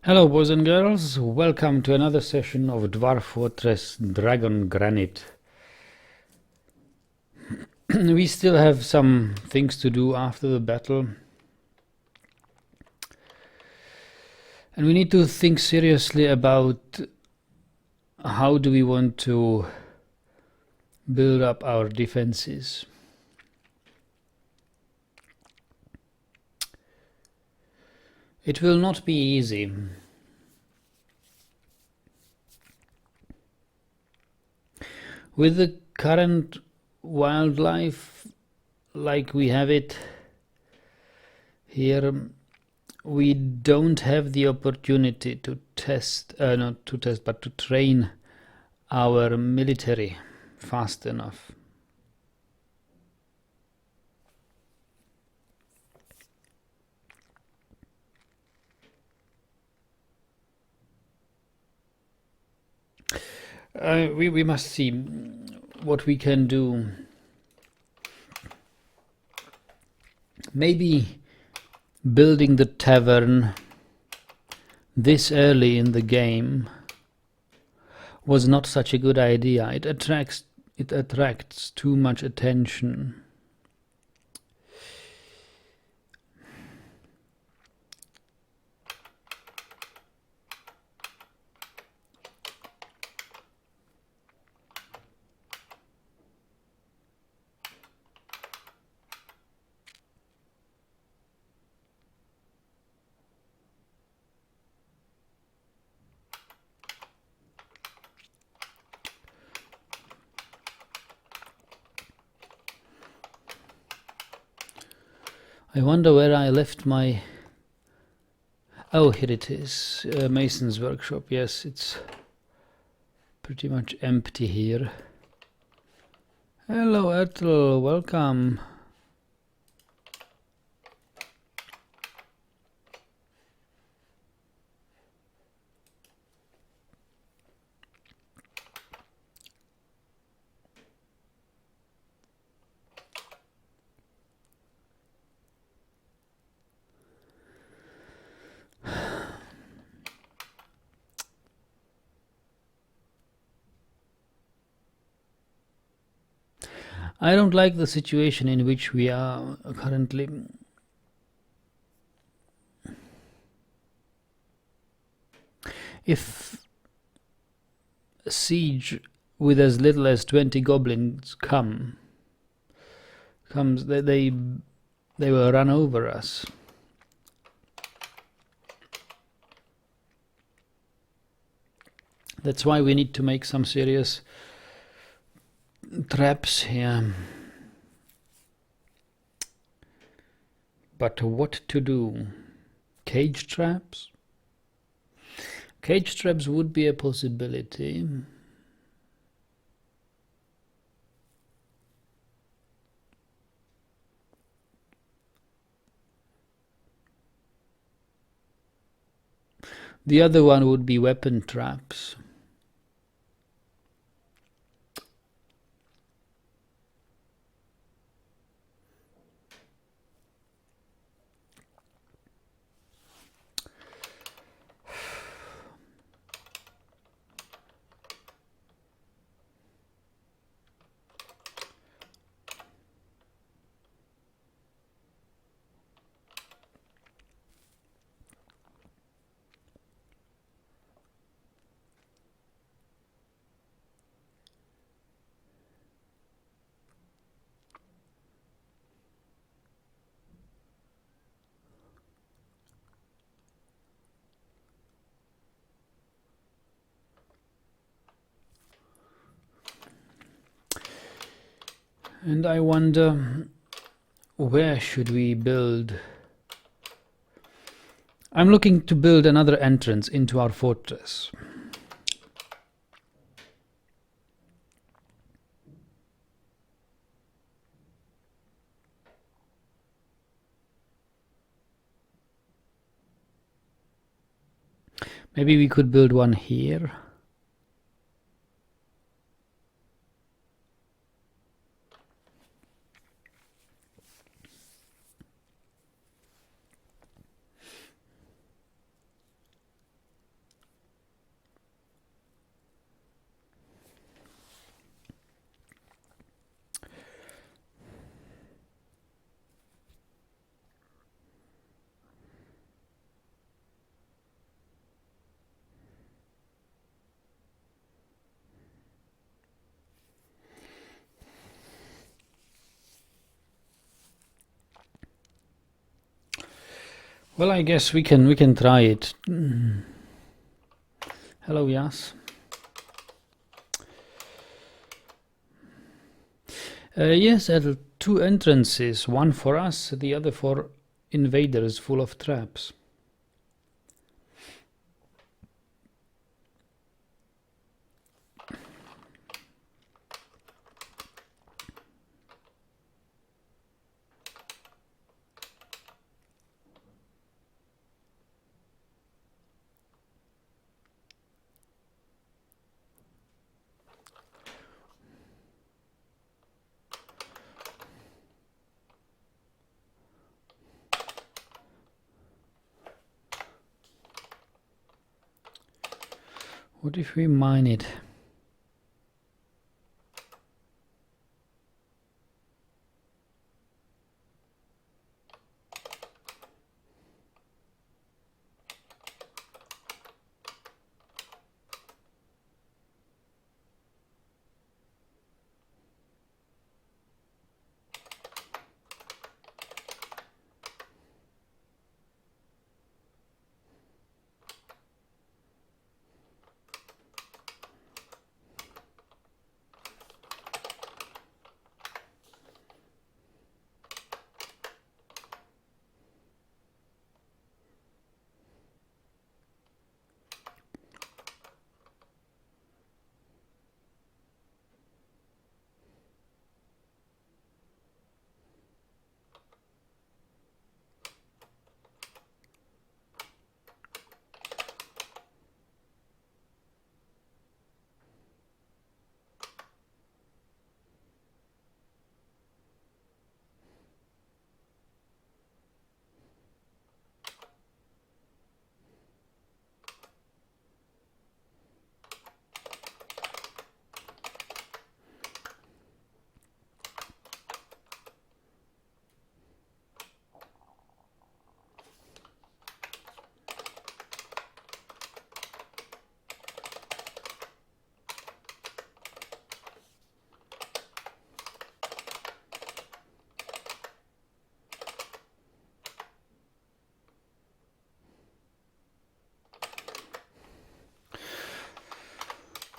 Hello boys and girls, welcome to another session of Dwarf Fortress Dragongranite. We still have some things to do after the battle. And we need to think seriously about how do we want to build up our defenses. It will not be easy. With the current wildlife like we have it here, we don't have the opportunity to to train our military fast enough. We must see what we can do. Maybe building the tavern this early in the game was not such a good idea. It attracts too much attention. I wonder where I left my... Oh, here it is. Mason's workshop. Yes, it's pretty much empty here. Hello, Ethel. Welcome. I don't like the situation in which we are currently. If a siege with as little as 20 goblins comes, they will run over us. That's why we need to make some serious traps here. But what to do? Cage traps? Cage traps would be a possibility. The other one would be weapon traps. And I wonder, where should we build? I'm looking to build another entrance into our fortress. Maybe we could build one here. Well, I guess we can try it. Hello, Yas. Yes, there are 2 entrances, one for us, the other for invaders full of traps. What if we mine it?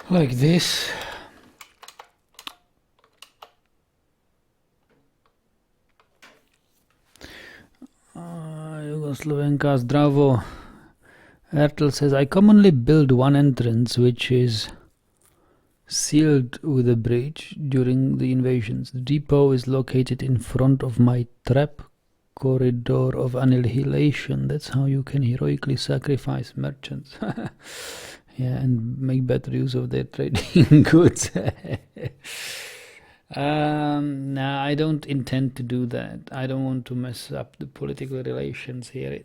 Like this. Jugoslovenka Zdravo. Ertel says, I commonly build one entrance which is sealed with a bridge during the invasions. The depot is located in front of my trap corridor of annihilation. That's how you can heroically sacrifice merchants. Yeah, and make better use of their trading goods. No, I don't intend to do that. I don't want to mess up the political relations here.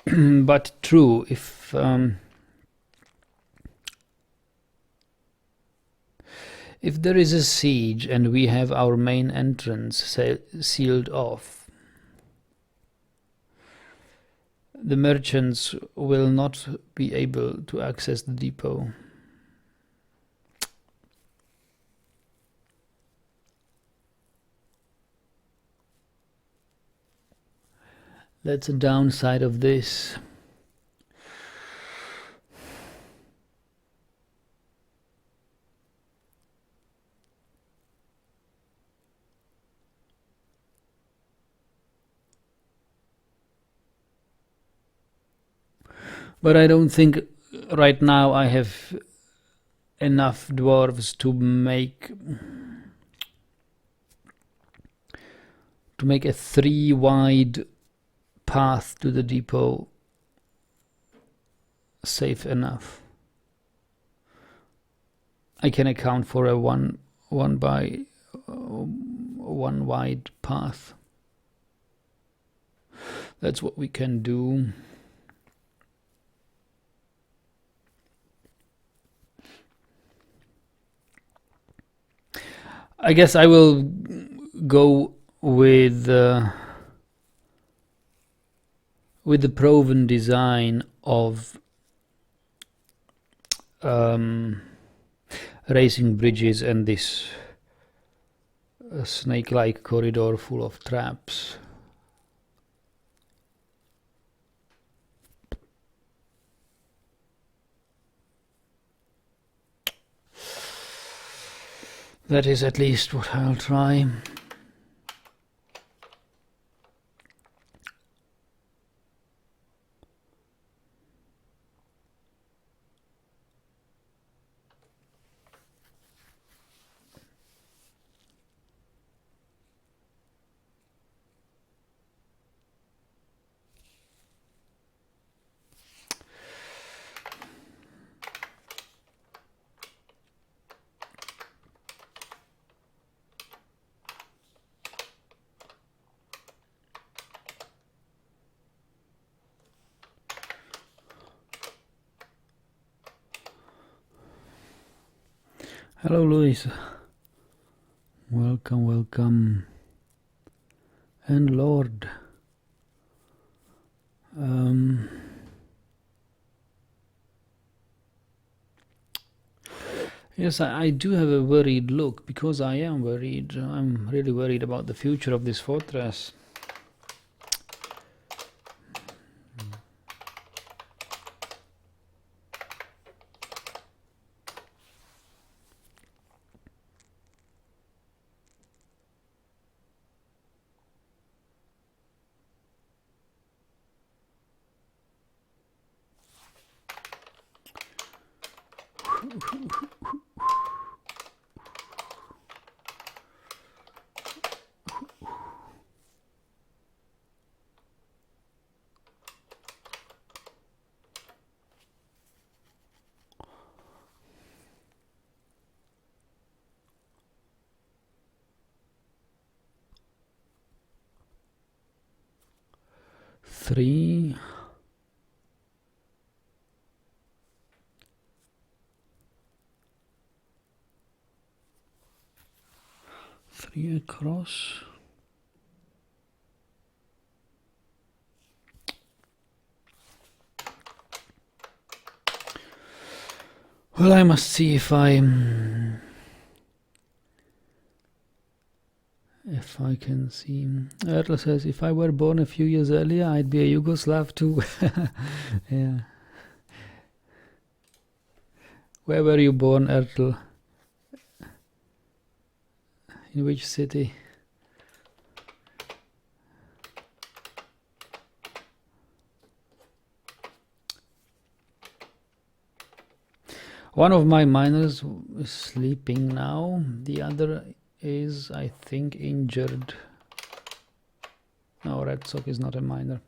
But true, if there is a siege and we have our main entrance sealed off, the merchants will not be able to access the depot. That's a downside of this. But I don't think right now I have enough dwarves to make a 3 wide path to the depot safe enough. I can account for a one wide path. That's what we can do. I guess I will go with the proven design of racing bridges and this snake-like corridor full of traps. That is at least what I'll try. Hello, Luis. Welcome, welcome. And Lord. Yes, I do have a worried look, because I am worried. I'm really worried about the future of this fortress. Three. Three across. Well, I must see if I can see. Ertl says, if I were born a few years earlier, I'd be a Yugoslav too. Yeah. Where were you born, Ertl? In which city? One of my miners is sleeping now. The other is, I think, injured. No, Red Sock is not a miner.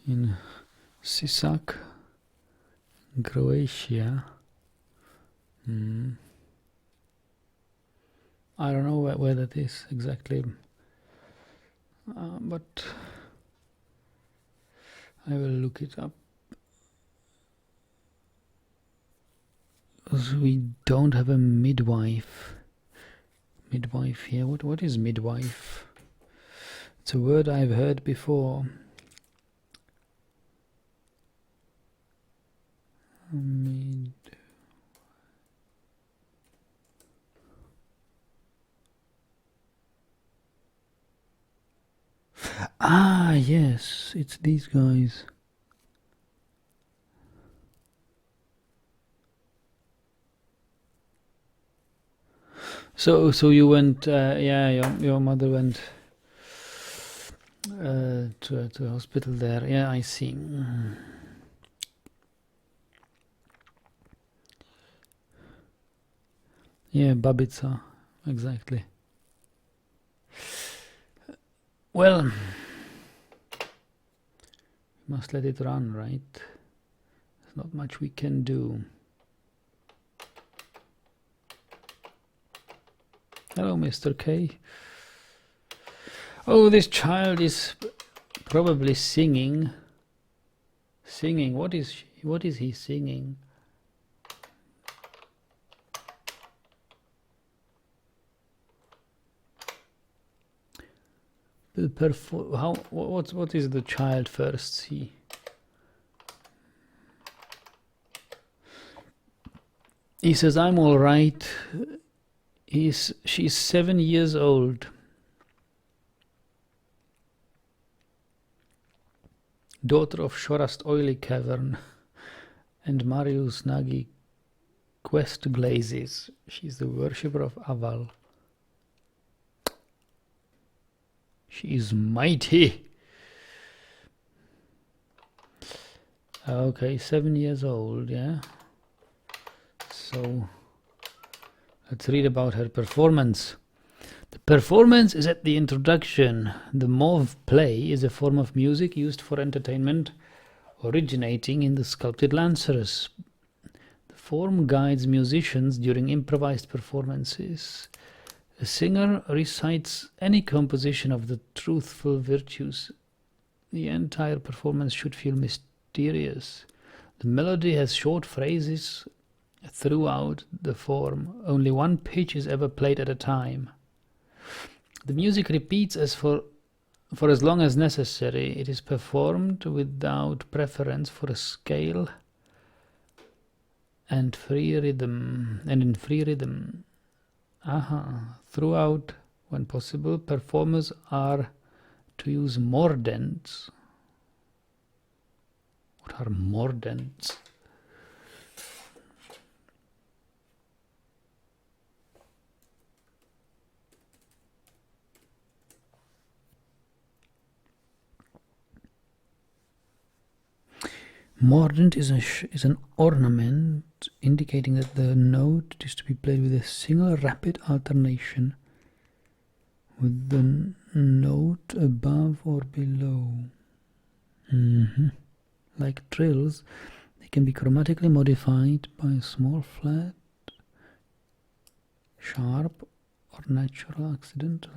In Sisak, Croatia. I don't know where that is exactly, but I will look it up. Because we don't have a midwife. Midwife here. What is midwife? It's a word I've heard before. Ah, yes, it's these guys. So you went, yeah, your mother went to a hospital there. Yeah, I see. Yeah, Babica, exactly. Well, must let it run, right? There's not much we can do. Hello, Mr. K. Oh, this child is probably singing. Singing. What is he singing? What is the child first see? He says, I'm all right. She's 7 years old. Daughter of Shorast Oily Cavern and Marius Nagi Quest Glazes. She's the worshipper of Aval. She is mighty. Okay, 7 years old, yeah. So let's read about her performance. The performance is at the introduction. The mauve play is a form of music used for entertainment, originating in the sculpted lancers. The form guides musicians during improvised performances. A singer recites any composition of the truthful virtues. The entire performance should feel mysterious. The melody has short phrases throughout the form. Only one pitch is ever played at a time. The music repeats for as long as necessary. It is performed without preference for a scale and in free rhythm. Throughout, when possible, performers are to use mordents. What are mordents? Mordent is an ornament indicating that the note is to be played with a single rapid alternation with the note above or below. Like trills, they can be chromatically modified by a small flat, sharp, or natural accident.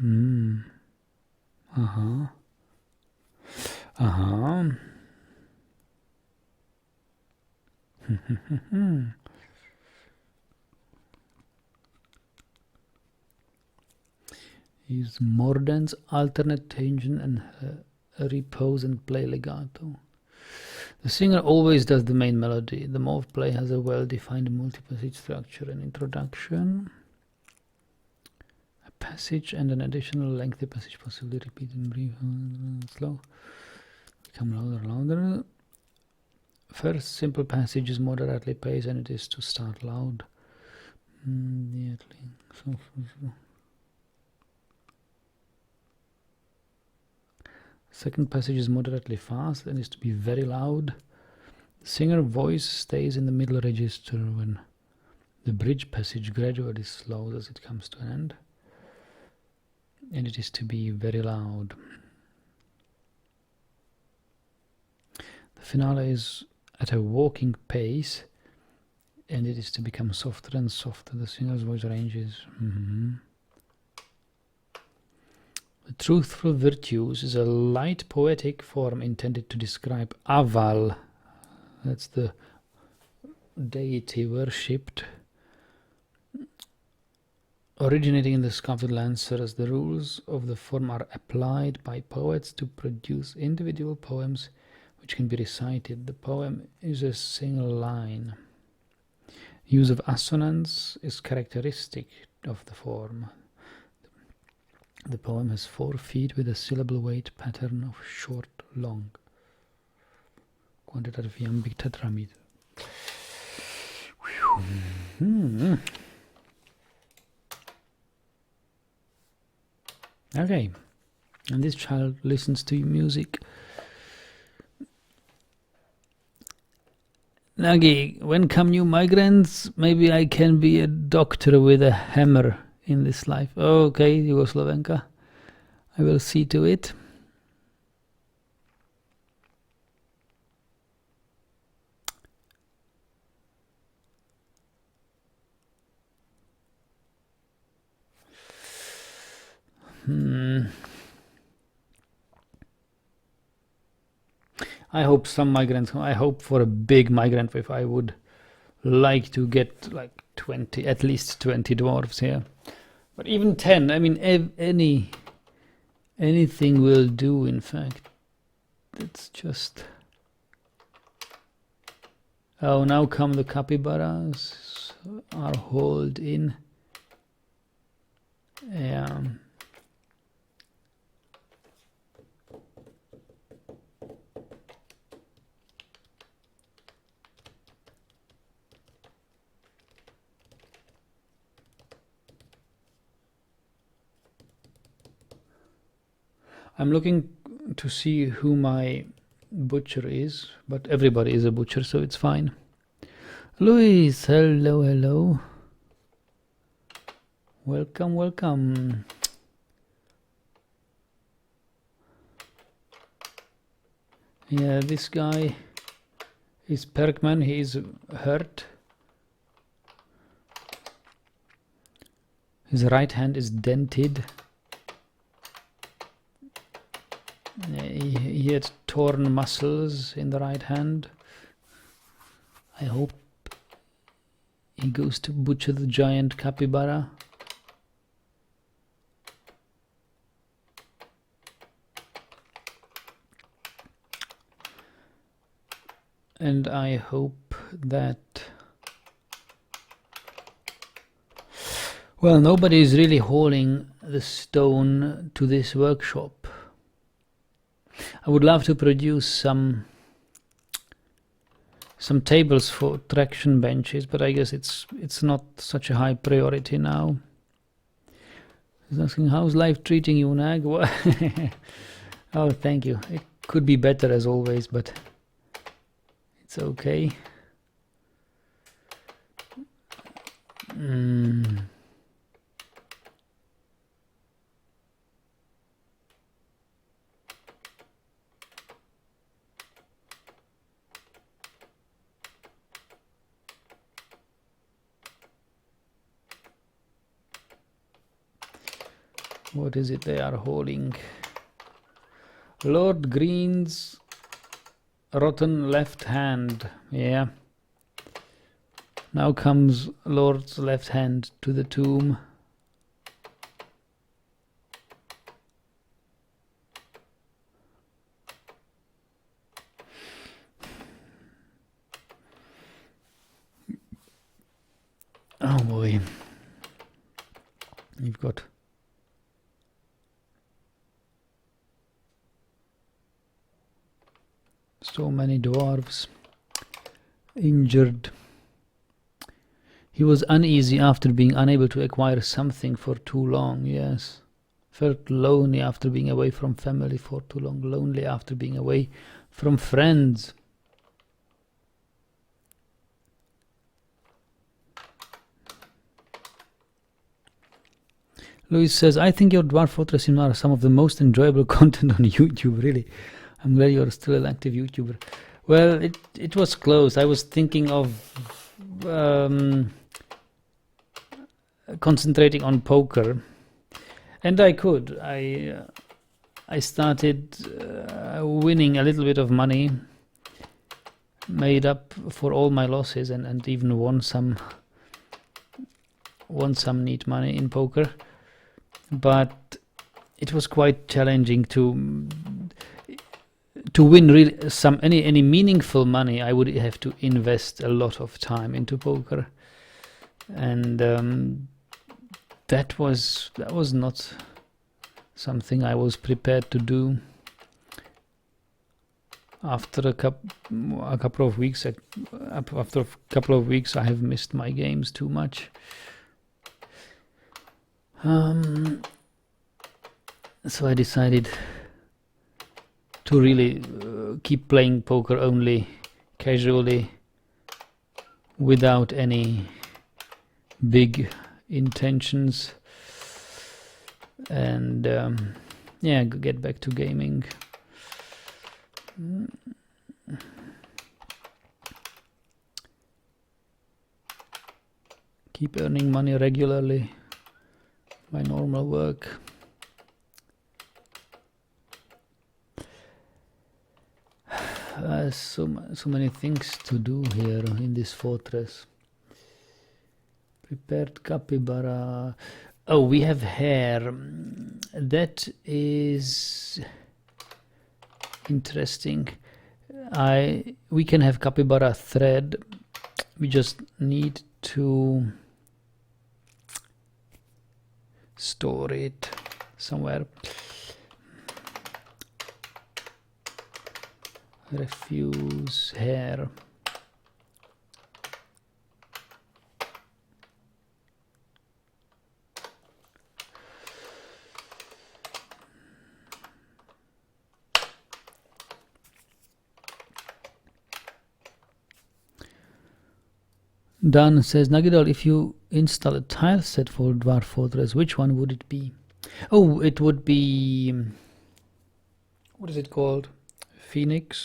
Use mordents, alternate tension and repose and play legato. The singer always does the main melody. The mauve play has a well-defined multi-passage structure. An introduction, a passage, and an additional lengthy passage, possibly repeated brief, slow, become louder. First simple passage is moderately paced and it is to start loud. Second passage is moderately fast and is to be very loud. The singer voice stays in the middle register when the bridge passage gradually slows as it comes to an end. And it is to be very loud. The finale is at a walking pace and it is to become softer and softer. The singer's voice ranges. The truthful virtues is a light poetic form intended to describe Aval. That's the deity worshipped. Originating in the sculpted lancers, the rules of the form are applied by poets to produce individual poems which can be recited. The poem is a single line. Use of assonance is characteristic of the form. The poem has 4 feet with a syllable weight pattern of short, long. Quantitative iambic tetrameter. Okay, and this child listens to music. Nagi, when come new migrants, maybe I can be a doctor with a hammer in this life. Okay, Yugoslovenka, I will see to it. I hope some migrants, I hope for a big migrant wave. I would like to get like 20, at least 20 dwarves here. But even 10, I mean, any Anything will do, in fact. It's just... Oh, now come the capybaras are hauled in. Yeah. I'm looking to see who my butcher is, but everybody is a butcher, so it's fine. Luis, hello, hello. Welcome, welcome. Yeah, this guy is Perkman, he is hurt. His right hand is dented. He had torn muscles in the right hand. I hope he goes to butcher the giant capybara. And I hope that... Well, nobody is really hauling the stone to this workshop. I would love to produce some tables for traction benches, but I guess it's not such a high priority now. He's asking, how's life treating you, Nag? Oh, thank you. It could be better as always, but it's okay. What is it they are hauling? Lord Green's rotten left hand. Yeah. Now comes Lord's left hand to the tomb. Oh boy. You've got so many dwarves injured. He was uneasy after being unable to acquire something for too long, yes. Felt lonely after being away from family for too long. Lonely after being away from friends. Louis says, I think your Dwarf Fortress are some of the most enjoyable content on YouTube, really. I'm glad you're still an active YouTuber. Well, it was close. I was thinking of concentrating on poker, and I could. I started winning a little bit of money, made up for all my losses, and even won some neat money in poker. But it was quite challenging to win really any meaningful money. I would have to invest a lot of time into poker, and that was not something I was prepared to do. After a couple of weeks, I have missed my games too much. So I decided to really keep playing poker only casually, without any big intentions, and yeah, get back to gaming. Keep earning money regularly, my normal work. So many things to do here in this fortress. Prepared capybara. Oh, we have hair. That is interesting. We can have capybara thread. We just need to store it somewhere. Refuse hair. Dan says, Nagidal, if you install a tile set for Dwarf Fortress, which one would it be? Oh, it would be... what is it called? Phoebus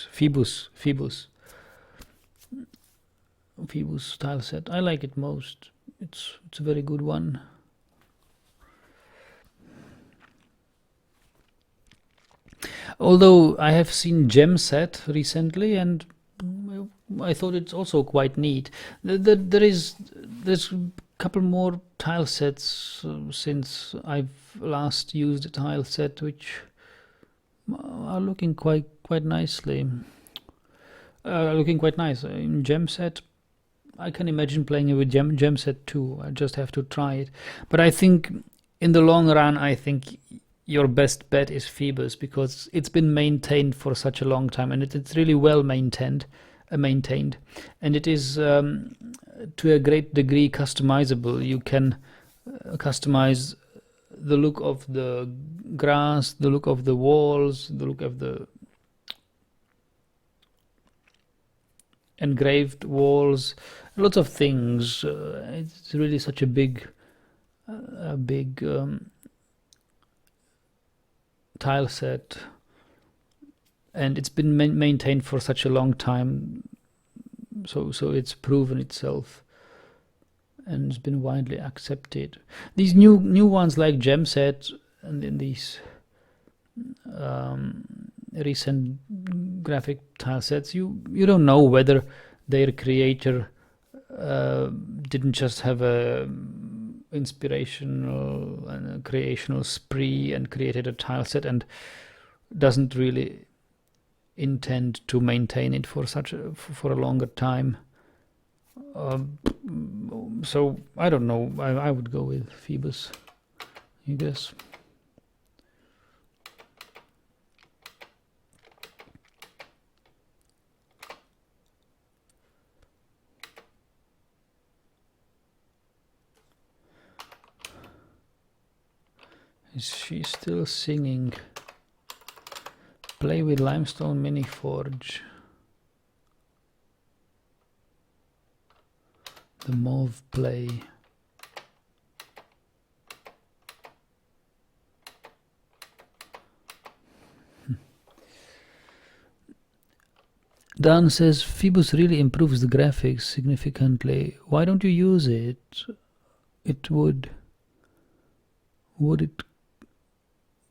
tile set. I like it most. It's a very good one. Although I have seen gem set recently, and I thought it's also quite neat. There's a couple more tile sets since I've last used a tile set, which are looking quite nicely. Looking quite nice. In gem set, I can imagine playing it with gem set too. I just have to try it. But I think in the long run, I think your best bet is Phoebus, because it's been maintained for such a long time, and it's really well maintained, and it is to a great degree customizable. You can customize the look of the grass, the look of the walls, the look of the engraved walls, lots of things. It's really such a big tile set, and it's been maintained for such a long time, so it's proven itself and it's been widely accepted. These new ones like gem set and in these recent graphic tile sets, you don't know whether their creator didn't just have a inspirational and a creational spree and created a tile set and doesn't really intend to maintain it for a longer time. So I don't know. I would go with Phoebus, I guess. Is she still singing? Play with limestone mini forge. The mauve play. Dan says Phoebus really improves the graphics significantly. Why don't you use it? It would it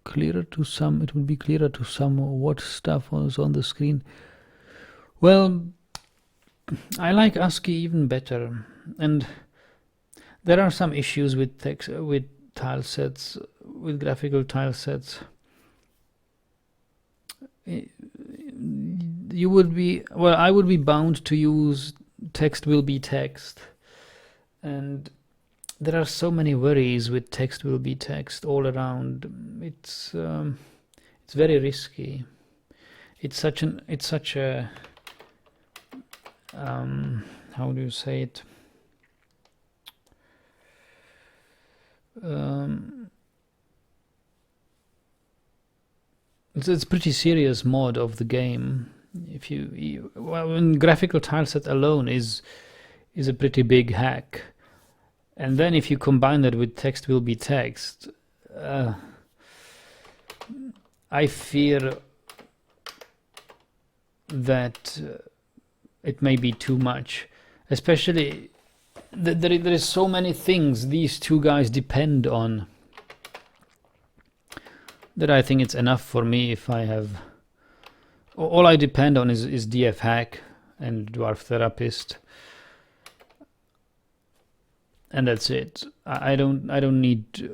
clearer to some? It would be clearer to some what stuff was on the screen. Well, I like ASCII even better, and there are some issues with text, with tile sets, with graphical tile sets. You would be, well, I would be bound to use text will be text, and there are so many worries with text will be text all around. It's very risky. It's such a how do you say it? It's pretty serious mod of the game. If when graphical tile set alone is a pretty big hack, and then if you combine that with text will be text, I fear that it may be too much. Especially there is so many things these two guys depend on, that I think it's enough for me if I have... all I depend on is DF Hack and Dwarf Therapist. and that's it. I don't need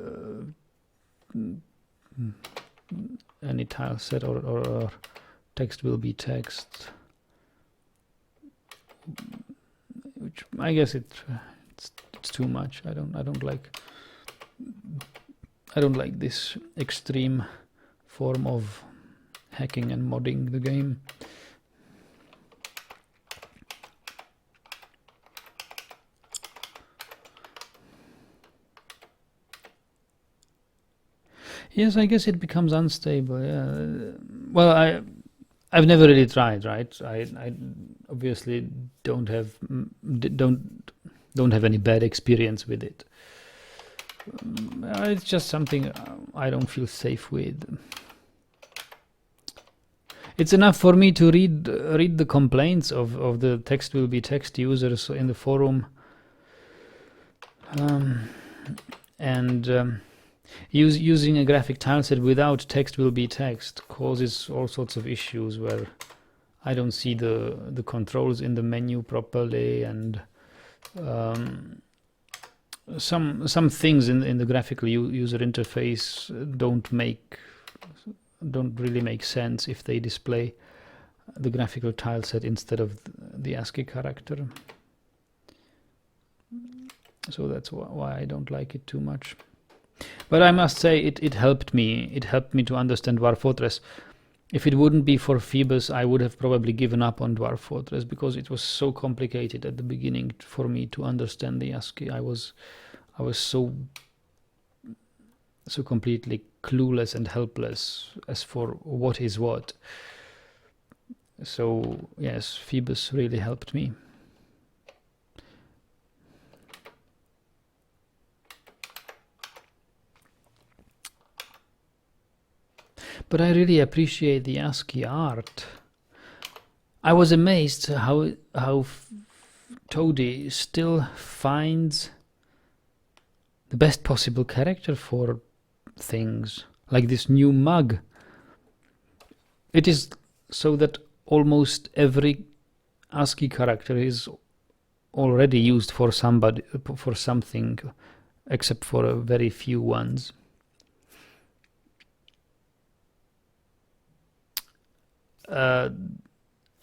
any tile set or text will be text, which I guess it's too much. I don't like this extreme form of hacking and modding the game. Yes, I guess it becomes unstable. Yeah. Well, I've never really tried. Right, I obviously don't have any bad experience with it. It's just something I don't feel safe with. It's enough for me to read the complaints of the text will be text users in the forum, and using a graphic tileset without text will be text causes all sorts of issues where I don't see the controls in the menu properly, and some things in the graphical user interface don't really make sense if they display the graphical tileset instead of the ASCII character. So that's why I don't like it too much. But I must say it helped me. It helped me to understand Dwarf Fortress. If it wouldn't be for Phoebus, I would have probably given up on Dwarf Fortress because it was so complicated at the beginning for me to understand the ASCII. I was so completely clueless and helpless as for what is what. So yes, Phoebus really helped me. But I really appreciate the ASCII art. I was amazed how Toadie still finds the best possible character for things, like this new mug. It is so that almost every ASCII character is already used for something, except for a very few ones.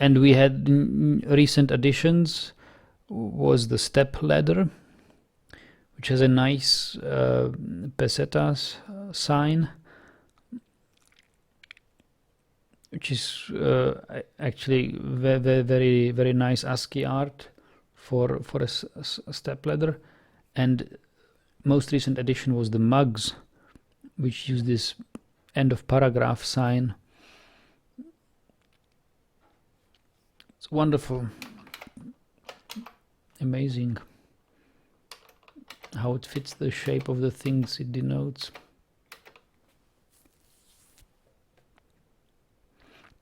And we had recent additions was the step ladder, which has a nice pesetas sign, which is actually very very nice ASCII art for a step ladder. And most recent addition was the mugs, which use this end of paragraph sign. It's wonderful, amazing how it fits the shape of the things it denotes.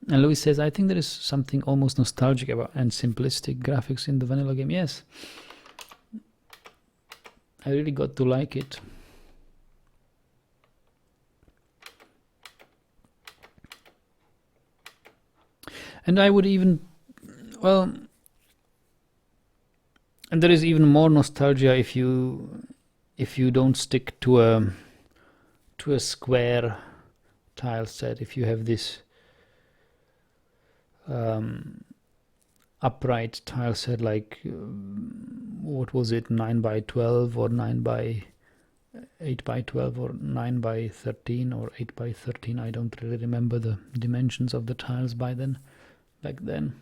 And Louis says, I think there is something almost nostalgic about and simplistic graphics in the vanilla game. Yes, I really got to like it. And I would even, well, and there is even more nostalgia if you don't stick to a square tile set. If you have this upright tile set, like what was it, 9x12 or 8x12 or 9x13 or 8x13. I don't really remember the dimensions of the tiles back then.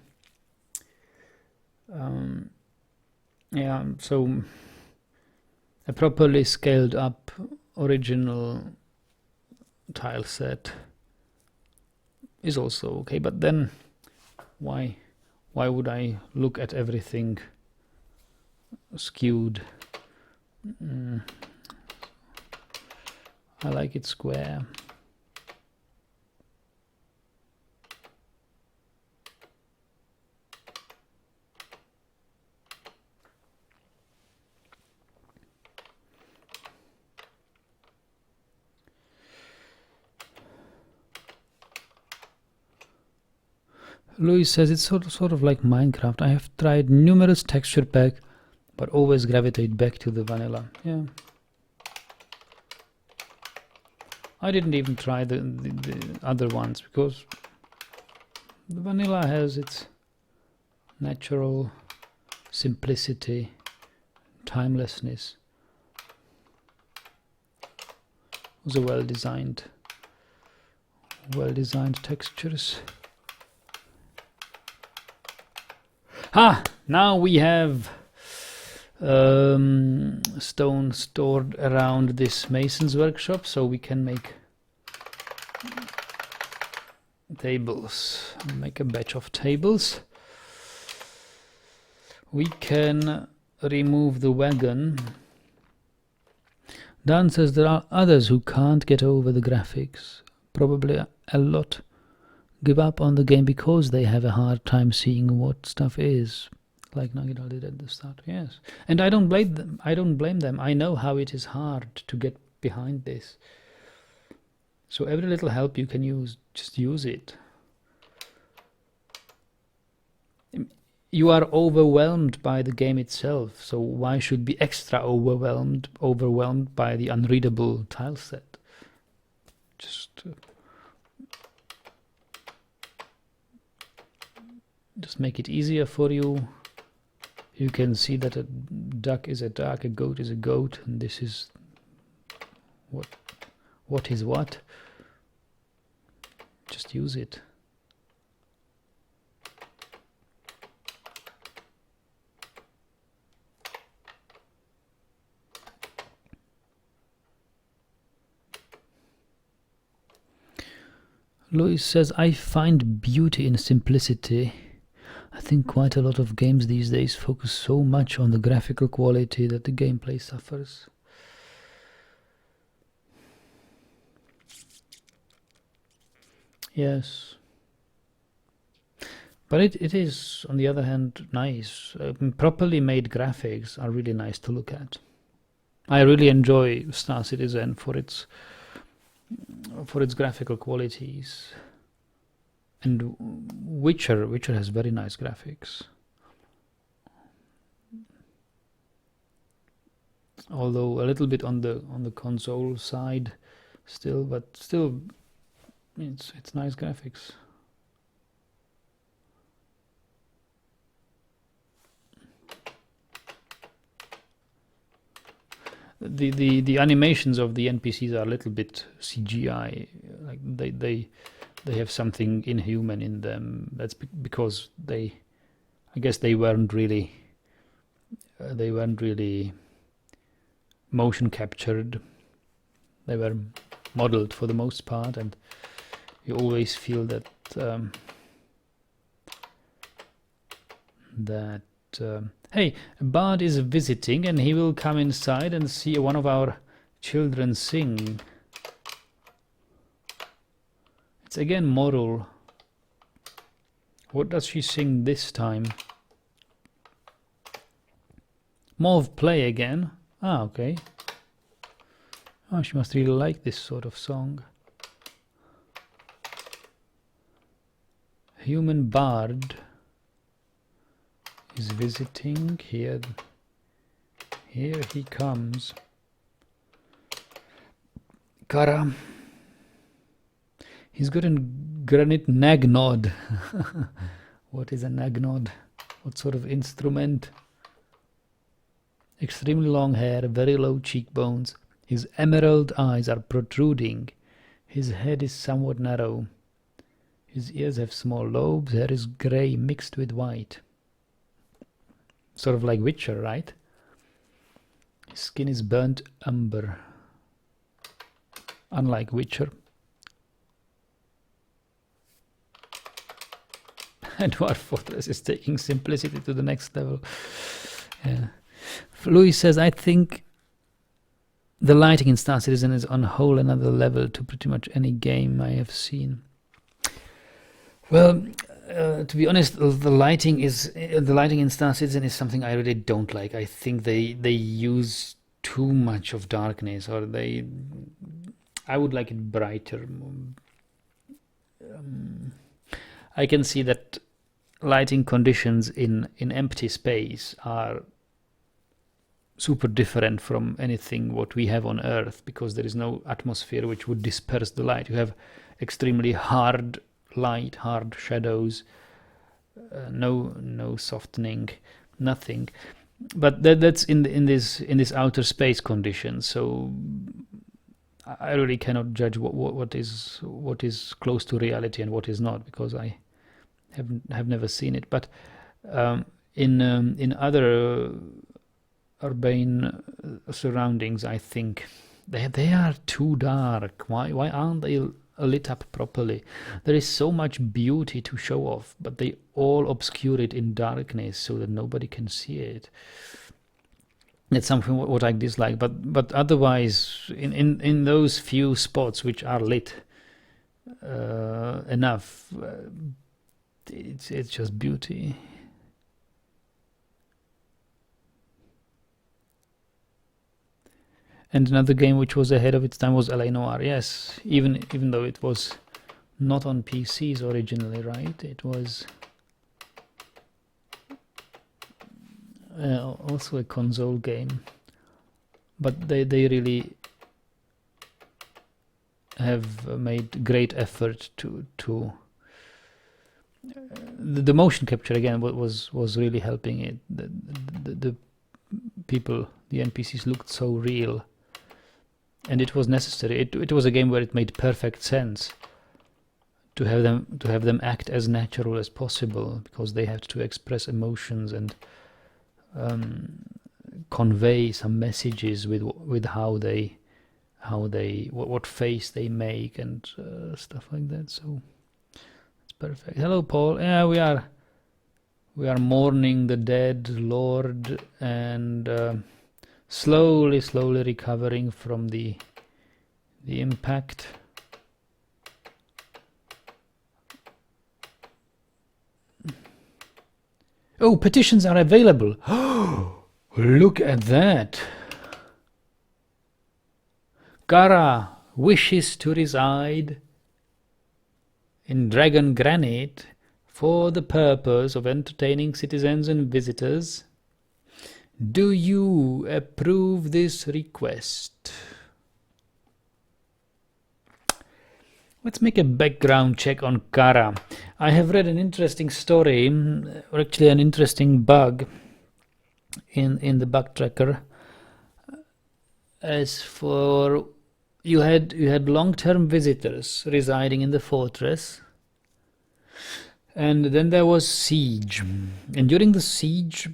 Yeah, so a properly scaled up original tile set is also okay, but then why would I look at everything skewed? I like it square. Louis says it's sort of like Minecraft. I have tried numerous texture pack, but always gravitate back to the vanilla. Yeah. I didn't even try the other ones because the vanilla has its natural simplicity, timelessness. Also well designed textures. Now we have stone stored around this mason's workshop, so we can make tables, make a batch of tables. We can remove the wagon. Dan says there are others who can't get over the graphics. Probably a lot give up on the game because they have a hard time seeing what stuff is. Like Nagidal did at the start, yes. And I don't blame them. I know how it is hard to get behind this. So every little help you can use, just use it. You are overwhelmed by the game itself, so why should be extra overwhelmed by the unreadable tile set? Just make it easier for you. You can see that a duck is a duck, a goat is a goat, and this is what is what. Just use it. Louis says, I find beauty in simplicity. I think quite a lot of games these days focus so much on the graphical quality that the gameplay suffers. Yes. But it is, on the other hand, nice. Properly made graphics are really nice to look at. I really enjoy Star Citizen for its graphical qualities, and Witcher has very nice graphics, although a little bit on the console side still, but still it's nice graphics. The animations of the NPCs are a little bit CGI, like they have something inhuman in them. That's because I guess they weren't really motion captured. They were modeled for the most part, and you always feel that hey, Bard is visiting and he will come inside and see one of our children sing. It's again moral. What does she sing this time? Mauve play again. Ah, okay. Oh, she must really like this sort of song. Human Bard is visiting. Here he comes. Kara. He's got a granite nagnod. What is a nagnod? What sort of instrument? Extremely long hair, very low cheekbones. His emerald eyes are protruding. His head is somewhat narrow. His ears have small lobes. Hair is grey mixed with white. Sort of like Witcher, right? His skin is burnt umber. Unlike Witcher. Dwarf Fortress is taking simplicity to the next level. Yeah. Louis says, I think the lighting in Star Citizen is on a whole another level to pretty much any game I have seen. Well, to be honest, the lighting in Star Citizen is something I really don't like. I think they use too much of darkness, or I would like it brighter. I can see that lighting conditions in empty space are super different from anything what we have on Earth, because there is no atmosphere which would disperse the light. You have extremely hard light, hard shadows, no softening, nothing. But that's in this outer space condition. So I really cannot judge what is close to reality and what is not, because I have never seen it. But in other urbane surroundings, I think they are too dark. Why aren't they lit up properly? There is so much beauty to show off, but they all obscure it in darkness so that nobody can see it. That's something what I dislike. But otherwise, in those few spots which are lit enough, it's just beauty. And another game which was ahead of its time was LA Noire. Yes, even though it was not on PCs originally, right? It was also a console game, but they really have made great effort to the motion capture again was really helping it. The people, the NPCs looked so real, and it was necessary. It was a game where it made perfect sense to have them act as natural as possible, because they have to express emotions and convey some messages with what face they make and stuff like that. So it's perfect. Hello, Paul. Yeah, we are mourning the dead Lord and slowly recovering from the impact. Oh, petitions are available. Look at that. Gara wishes to reside in Dragongranite for the purpose of entertaining citizens and visitors. Do you approve this request? Let's make a background check on Kara. I have read an interesting story, or actually an interesting bug in the bug tracker. As for you had long-term visitors residing in the fortress, and then there was siege. And during the siege,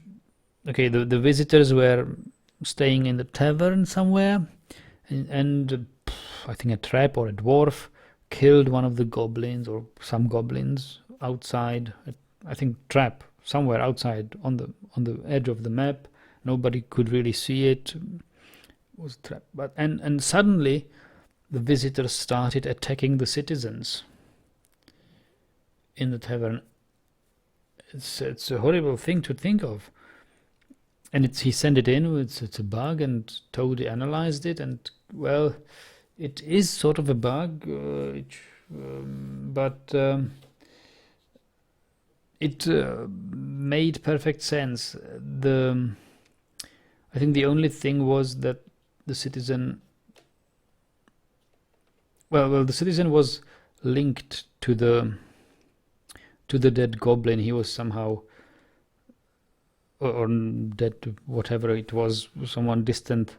okay, the visitors were staying in the tavern somewhere, and I think a trap or a dwarf killed one of the goblins or some goblins outside. I think trap somewhere outside on the edge of the map. Nobody could really see it. It was trap. But and suddenly the visitors started attacking the citizens in the tavern. It's a horrible thing to think of. And he sent it in. It's a bug, and Toadie analyzed it, and well, it is sort of a bug, but it made perfect sense. I think the only thing was that the citizen, the citizen was linked to the dead goblin. He was somehow, or dead, whatever it was, someone distant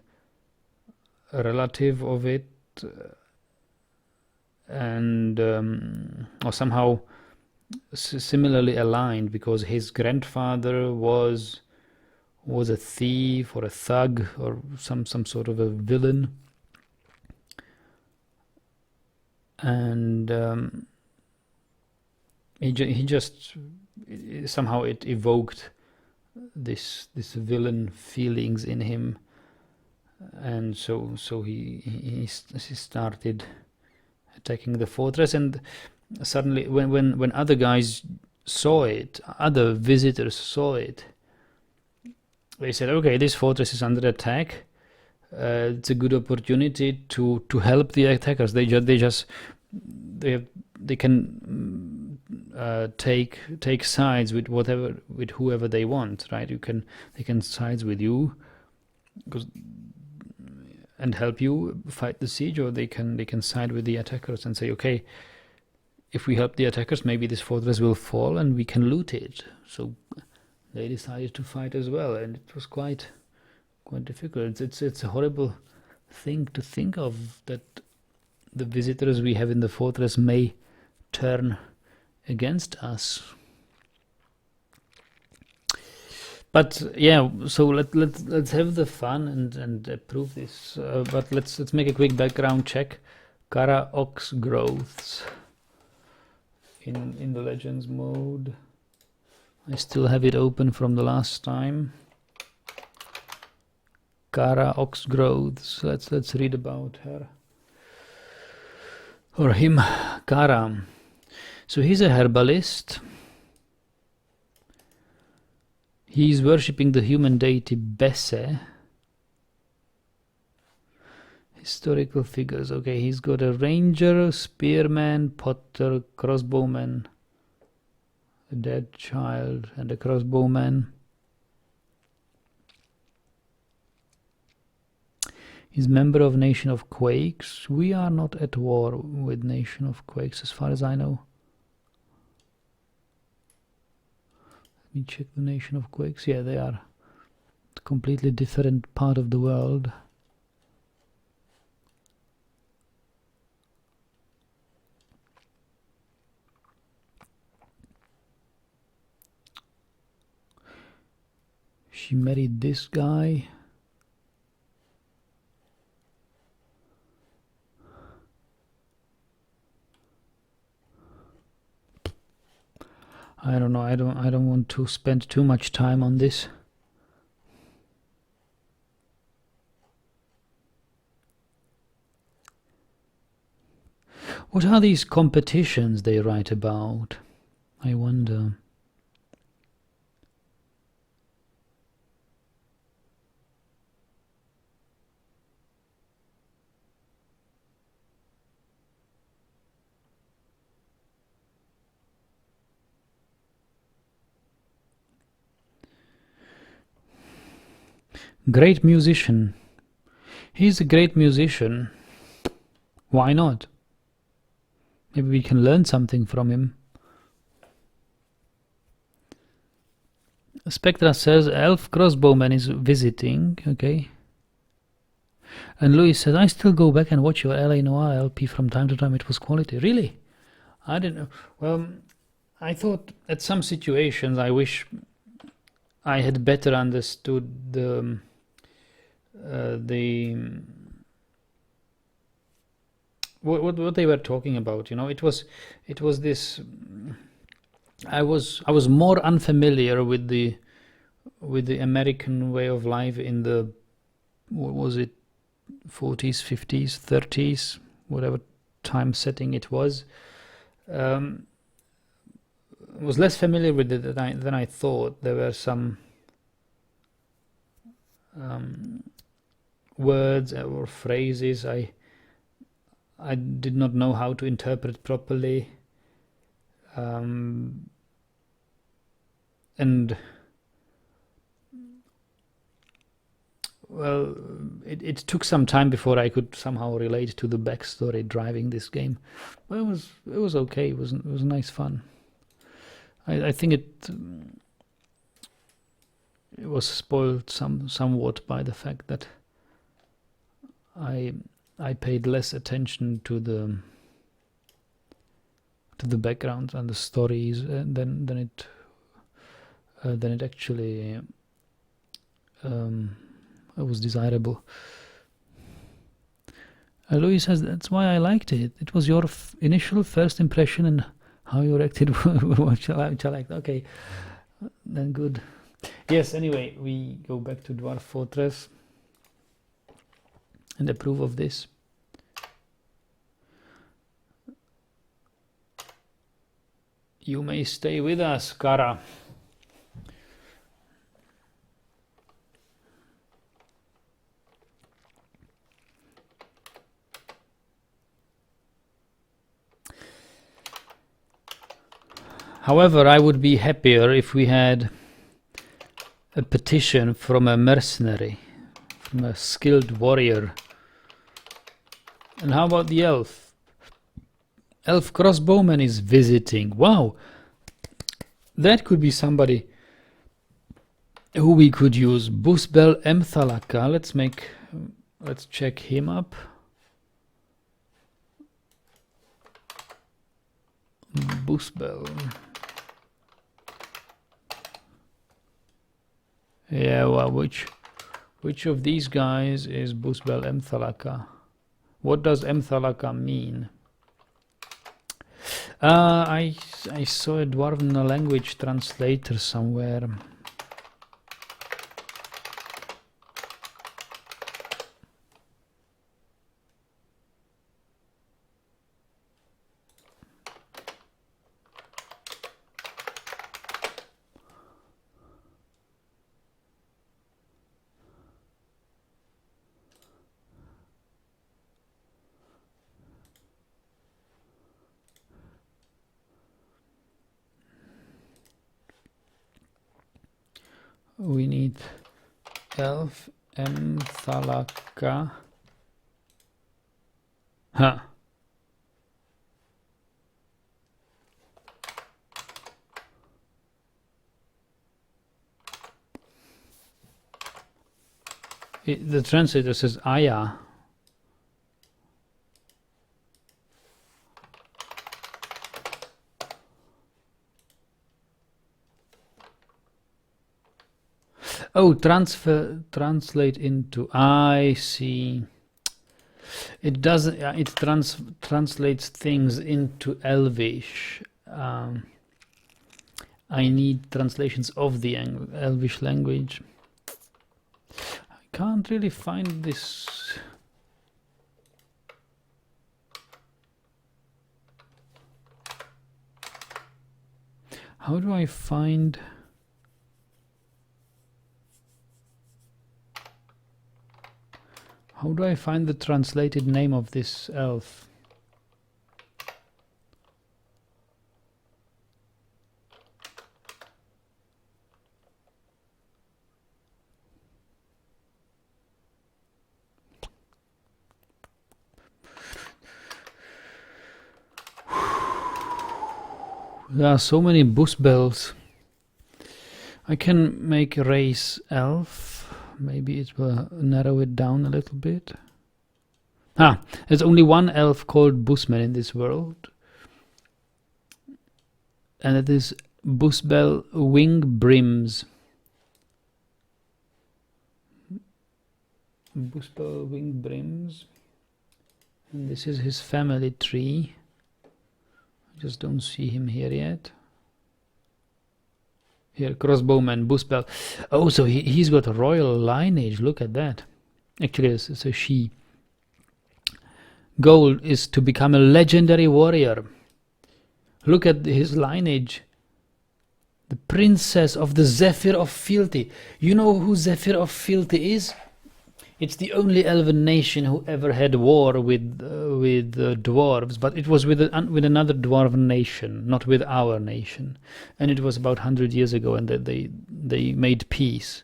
relative of it, and or somehow similarly aligned, because his grandfather was a thief or a thug or some sort of a villain, and he just somehow it evoked this villain feelings in him, and so he started attacking the fortress. And suddenly when other guys saw it, other visitors saw it, they said, okay, this fortress is under attack, it's a good opportunity to help the attackers. They can take sides with whoever they want, right? They can sides with you, and help you fight the siege, or they can side with the attackers and say, okay, if we help the attackers, maybe this fortress will fall and we can loot it. So they decided to fight as well, and it was quite difficult. It's a horrible thing to think of, that the visitors we have in the fortress may turn against us. But yeah, so let's have the fun and approve this. But let's make a quick background check. Kara ox growths in the Legends mode. I still have it open from the last time. Kara ox growths. Let's read about her. Or him, Kara. So he's a herbalist. He's worshipping the human deity Besse. Historical figures. Okay, he's got a ranger, spearman, potter, crossbowman, a dead child, and a crossbowman. He's member of Nation of Quakes. We are not at war with Nation of Quakes as far as I know. Let me check the Nation of Quakes. Yeah, they are a completely different part of the world. She married this guy. I don't know. I don't want to spend too much time on this. What are these competitions they write about? I wonder. Great musician. He's a great musician. Why not? Maybe we can learn something from him. Spectra says Elf Crossbowman is visiting. Okay. And Louis says, I still go back and watch your LA Noir LP from time to time. It was quality. Really? I didn't know. Well, I thought at some situations I wish I had better understood the what they were talking about. You know, it was this. I was more unfamiliar with the American way of life in the, what was it, 40s, 50s, 30s, whatever time setting it was. Was less familiar with it than I thought. There were some words or phrases I did not know how to interpret properly, and well, it took some time before I could somehow relate to the backstory driving this game. But it was okay. It was nice fun. I think it was spoiled somewhat by the fact that I paid less attention to the background and the stories than it actually was desirable. Louis says that's why I liked it. It was your initial first impression and how you reacted. Which I liked. Okay, then good. Yes. Anyway, we go back to Dwarf Fortress and approve of this. You may stay with us, Kara. However, I would be happier if we had a petition from a mercenary, I'm a skilled warrior. And how about the elf? Elf crossbowman is visiting. Wow! That could be somebody who we could use. Busbel Mthalaka. Let's check him up. Busbel. Yeah, well, which of these guys is Busbel Mthalaka? What does Mthalaka mean? I saw a Dwarven language translator somewhere. We need elf Mthalaka. Huh. The translator says Aya. Oh, translate into. I see. It doesn't. It translates things into Elvish. I need translations of the Elvish language. I can't really find this. How do I find? How do I find the translated name of this elf? There are so many Busbels. I can make a race elf. Maybe it will narrow it down a little bit. There's only one elf called Busman in this world. And it is Busbel Wingbrims. Busbel Wingbrims. And this is his family tree. I just don't see him here yet. Here, crossbowman, Busbel. Oh, so he's got a royal lineage. Look at that. Actually, it's a she. Goal is to become a legendary warrior. Look at his lineage. The princess of the Zephyr of Fealty. You know who Zephyr of Fealty is? It's the only elven nation who ever had war with dwarves, but it was with another dwarven nation, not with our nation. And it was about 100 years ago, and they made peace.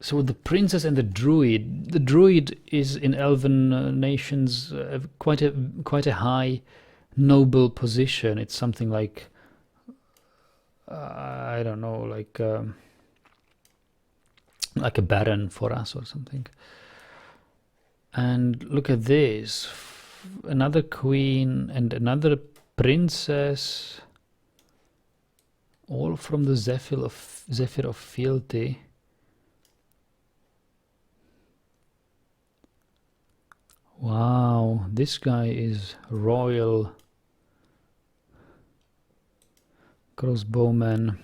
So the princess and the druid. The druid is in elven nations quite a high, noble position. It's something like I don't know, like a baron for us or something. And look at this, another queen and another princess, all from the Zephyr of Fealty. Wow, this guy is royal crossbowman.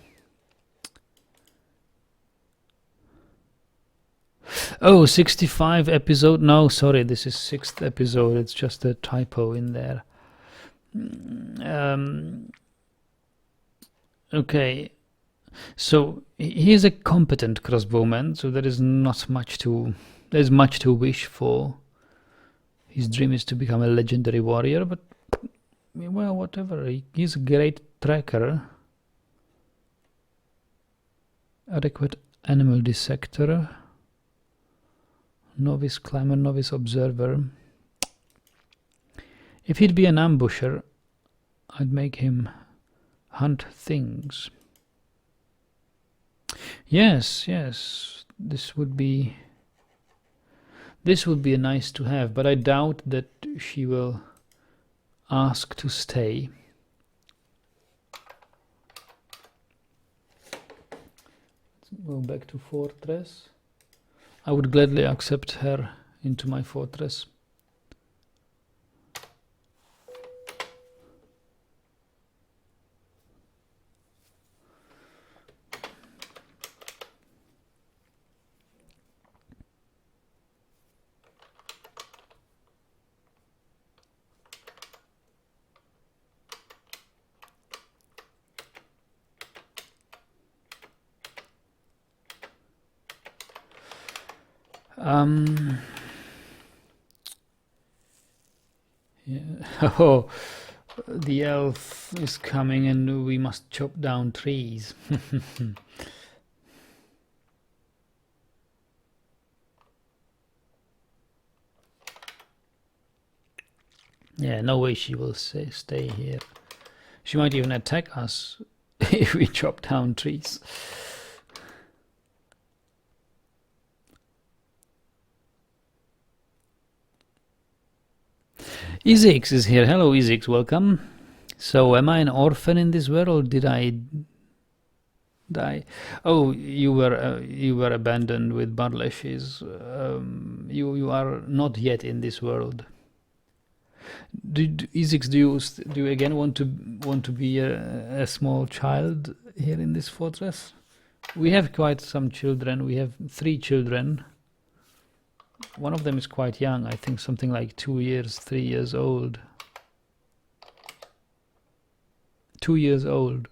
Oh, 65 episode. No, sorry, this is 6th episode. It's just a typo in there. Okay, so he is a competent crossbowman, so there is not much to. There's much to wish for. His dream is to become a legendary warrior, but well, whatever. He's a great tracker. Adequate Animal dissector. Novice climber, novice observer. If he'd be an ambusher, I'd make him hunt things. Yes, yes, this would be a nice to have, but I doubt that she will ask to stay. Let's go back to fortress. I would gladly accept her into my fortress. Yeah. Oh, the elf is coming and we must chop down trees. Yeah, no way she will stay here. She might even attack us if we chop down trees. Izix is here. Hello, Izix. Welcome. So, am I an orphan in this world, or did I die? Oh, you were abandoned with Barleshes. You are not yet in this world. Izix, do you again want to be a small child here in this fortress? We have quite some children. We have 3 children. One of them is quite young, I think something like 2 years, 3 years old. 2 years old.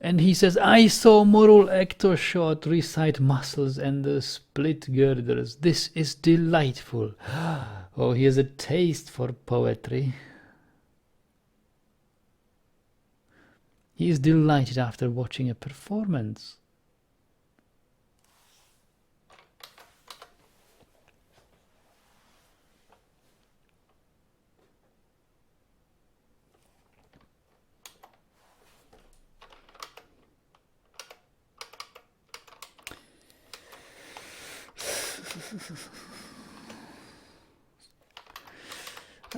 And he says, I saw Moral Actor Shot recite muscles and the split girders. This is delightful. Oh, he has a taste for poetry. He is delighted after watching a performance.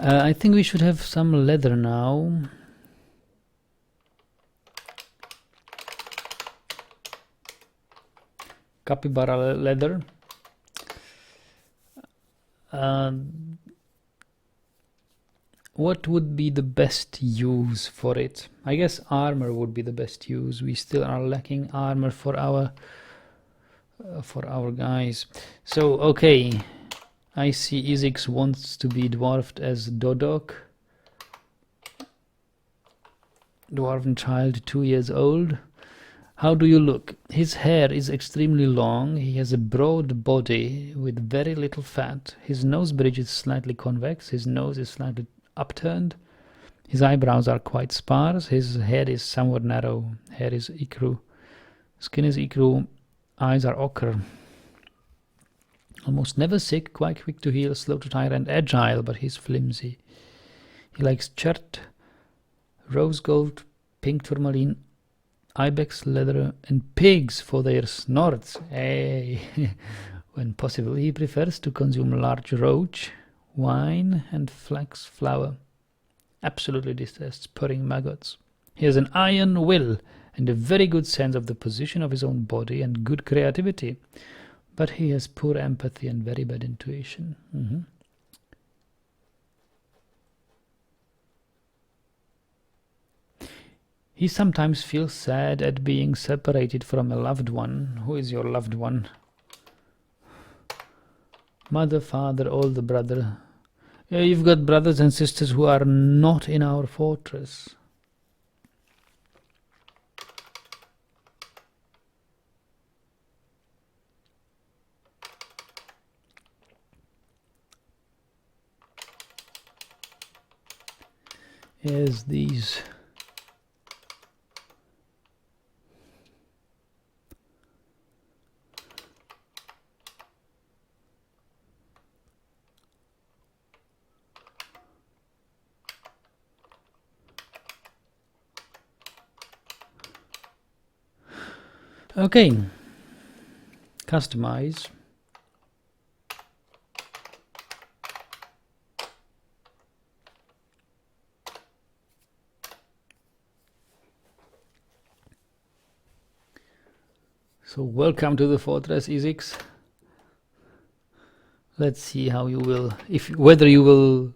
I think we should have some leather now. Capybara leather. What would be the best use for it? I guess armor would be the best use. We still are lacking armor for our guys. So okay, I see Izix wants to be dwarfed as Dodok. Dwarven child, 2 years old. How do you look? His hair is extremely long. He has a broad body with very little fat. His nose bridge is slightly convex. His nose is slightly upturned. His eyebrows are quite sparse. His head is somewhat narrow. Hair is ecru. Skin is ecru. Eyes are ochre. Almost never sick, quite quick to heal, slow to tire, and agile, but he's flimsy. He likes chert, rose gold, pink tourmaline, ibex leather, and pigs for their snorts. Hey. When possible, he prefers to consume large roach, wine, and flax flour. Absolutely detests purring maggots. He has an iron will and a very good sense of the position of his own body and good creativity, but he has poor empathy and very bad intuition. He sometimes feels sad at being separated from a loved one. Who is your loved one? Mother, father, older brother. Yeah, you've got brothers and sisters who are not in our fortress. Here's these. Okay, customize. So welcome to the fortress, Isix. Let's see how you will, whether you will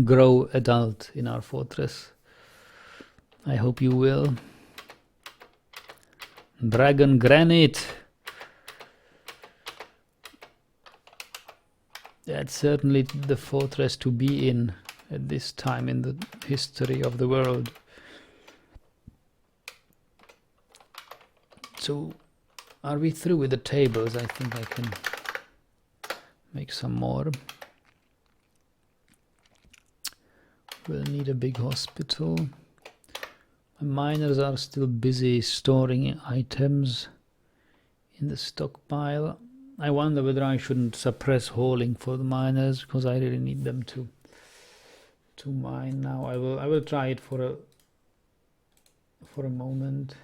grow adult in our fortress. I hope you will. Dragongranite. That's certainly the fortress to be in at this time in the history of the world. So, are we through with the tables? I think I can make some more. We'll need a big hospital. The miners are still busy storing items in the stockpile. I wonder whether I shouldn't suppress hauling for the miners, because I really need them to mine now. I will try it for a moment.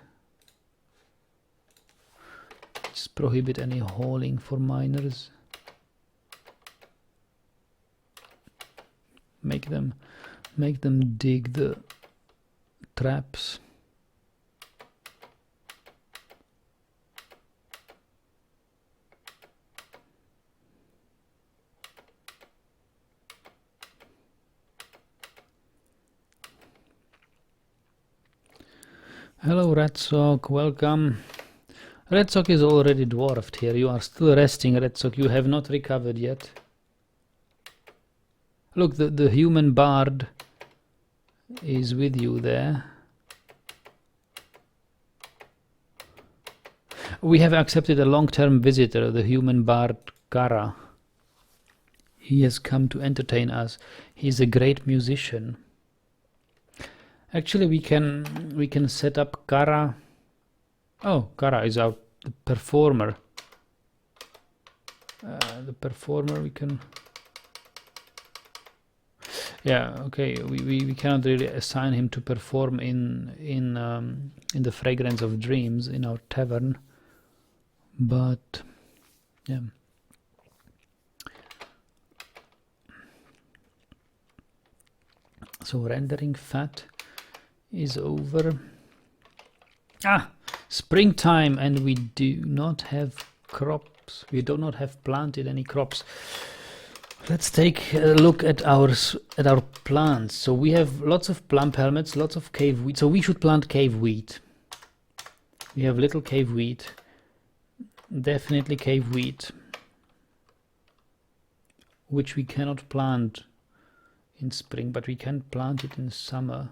Just prohibit any hauling for miners. Make them dig the traps. Hello Red Sock, welcome. Red Sock is already dwarfed here. You are still resting, Red Sock. You have not recovered yet. Look, the human bard is with you there. We have accepted a long-term visitor, the human bard Kara. He has come to entertain us. He's a great musician. Actually, we can set up Kara. Oh, Kara is our performer. The performer we can. Yeah, okay. We cannot really assign him to perform in the Fragrance of Dreams in our tavern, but yeah. So rendering fat is over. Springtime, and we do not have crops. We do not have planted any crops. Let's take a look at our plants. So we have lots of plum helmets, lots of cave wheat. So we should plant cave wheat. We have little cave wheat. Definitely cave wheat, which we cannot plant in spring, but we can plant it in summer.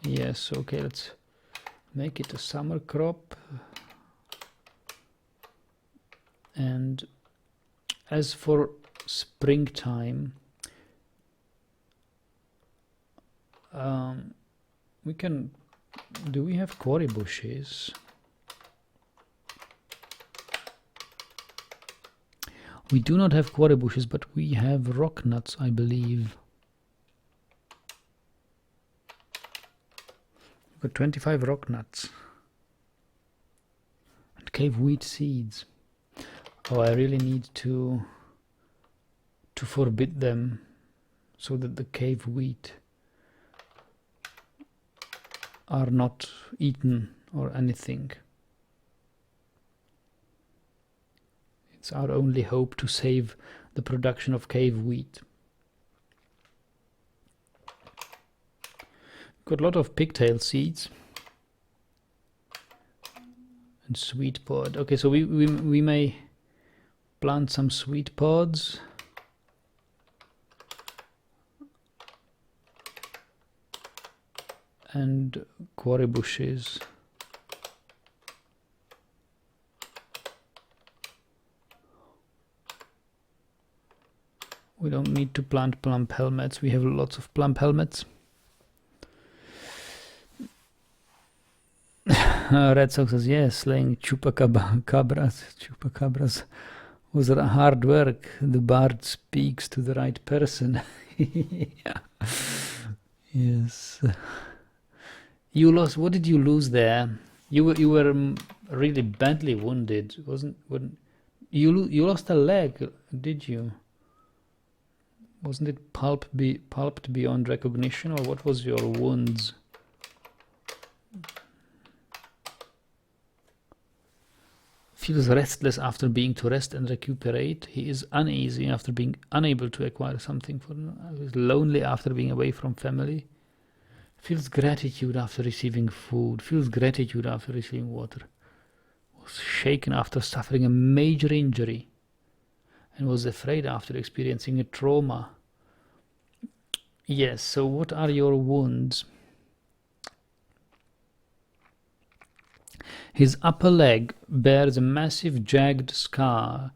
Yes, okay, let's make it a summer crop. And as for springtime, we can. Do we have quarry bushes? We do not have quarry bushes, but we have rock nuts, I believe. We've got 25 rock nuts and cave wheat seeds. Oh, I really need to forbid them so that the cave wheat are not eaten or anything. It's our only hope to save the production of cave wheat. Got a lot of pigtail seeds and sweet pod. Okay, so we may plant some sweet pods. And quarry bushes. We don't need to plant plum helmets. We have lots of plum helmets. Red Sox says, yes, slaying chupacabras was hard work. The bard speaks to the right person. Yeah. Yes. You lost. What did you lose there? You were really badly wounded, wasn't? You lost a leg, did you? Wasn't it pulped beyond recognition, or what was your wounds? Feels restless after being to rest and recuperate. He is uneasy after being unable to acquire something. Is lonely after being away from family. Feels gratitude after receiving food. Feels gratitude after receiving water. Was shaken after suffering a major injury. And was afraid after experiencing a trauma. Yes, so what are your wounds? His upper leg bears a massive jagged scar.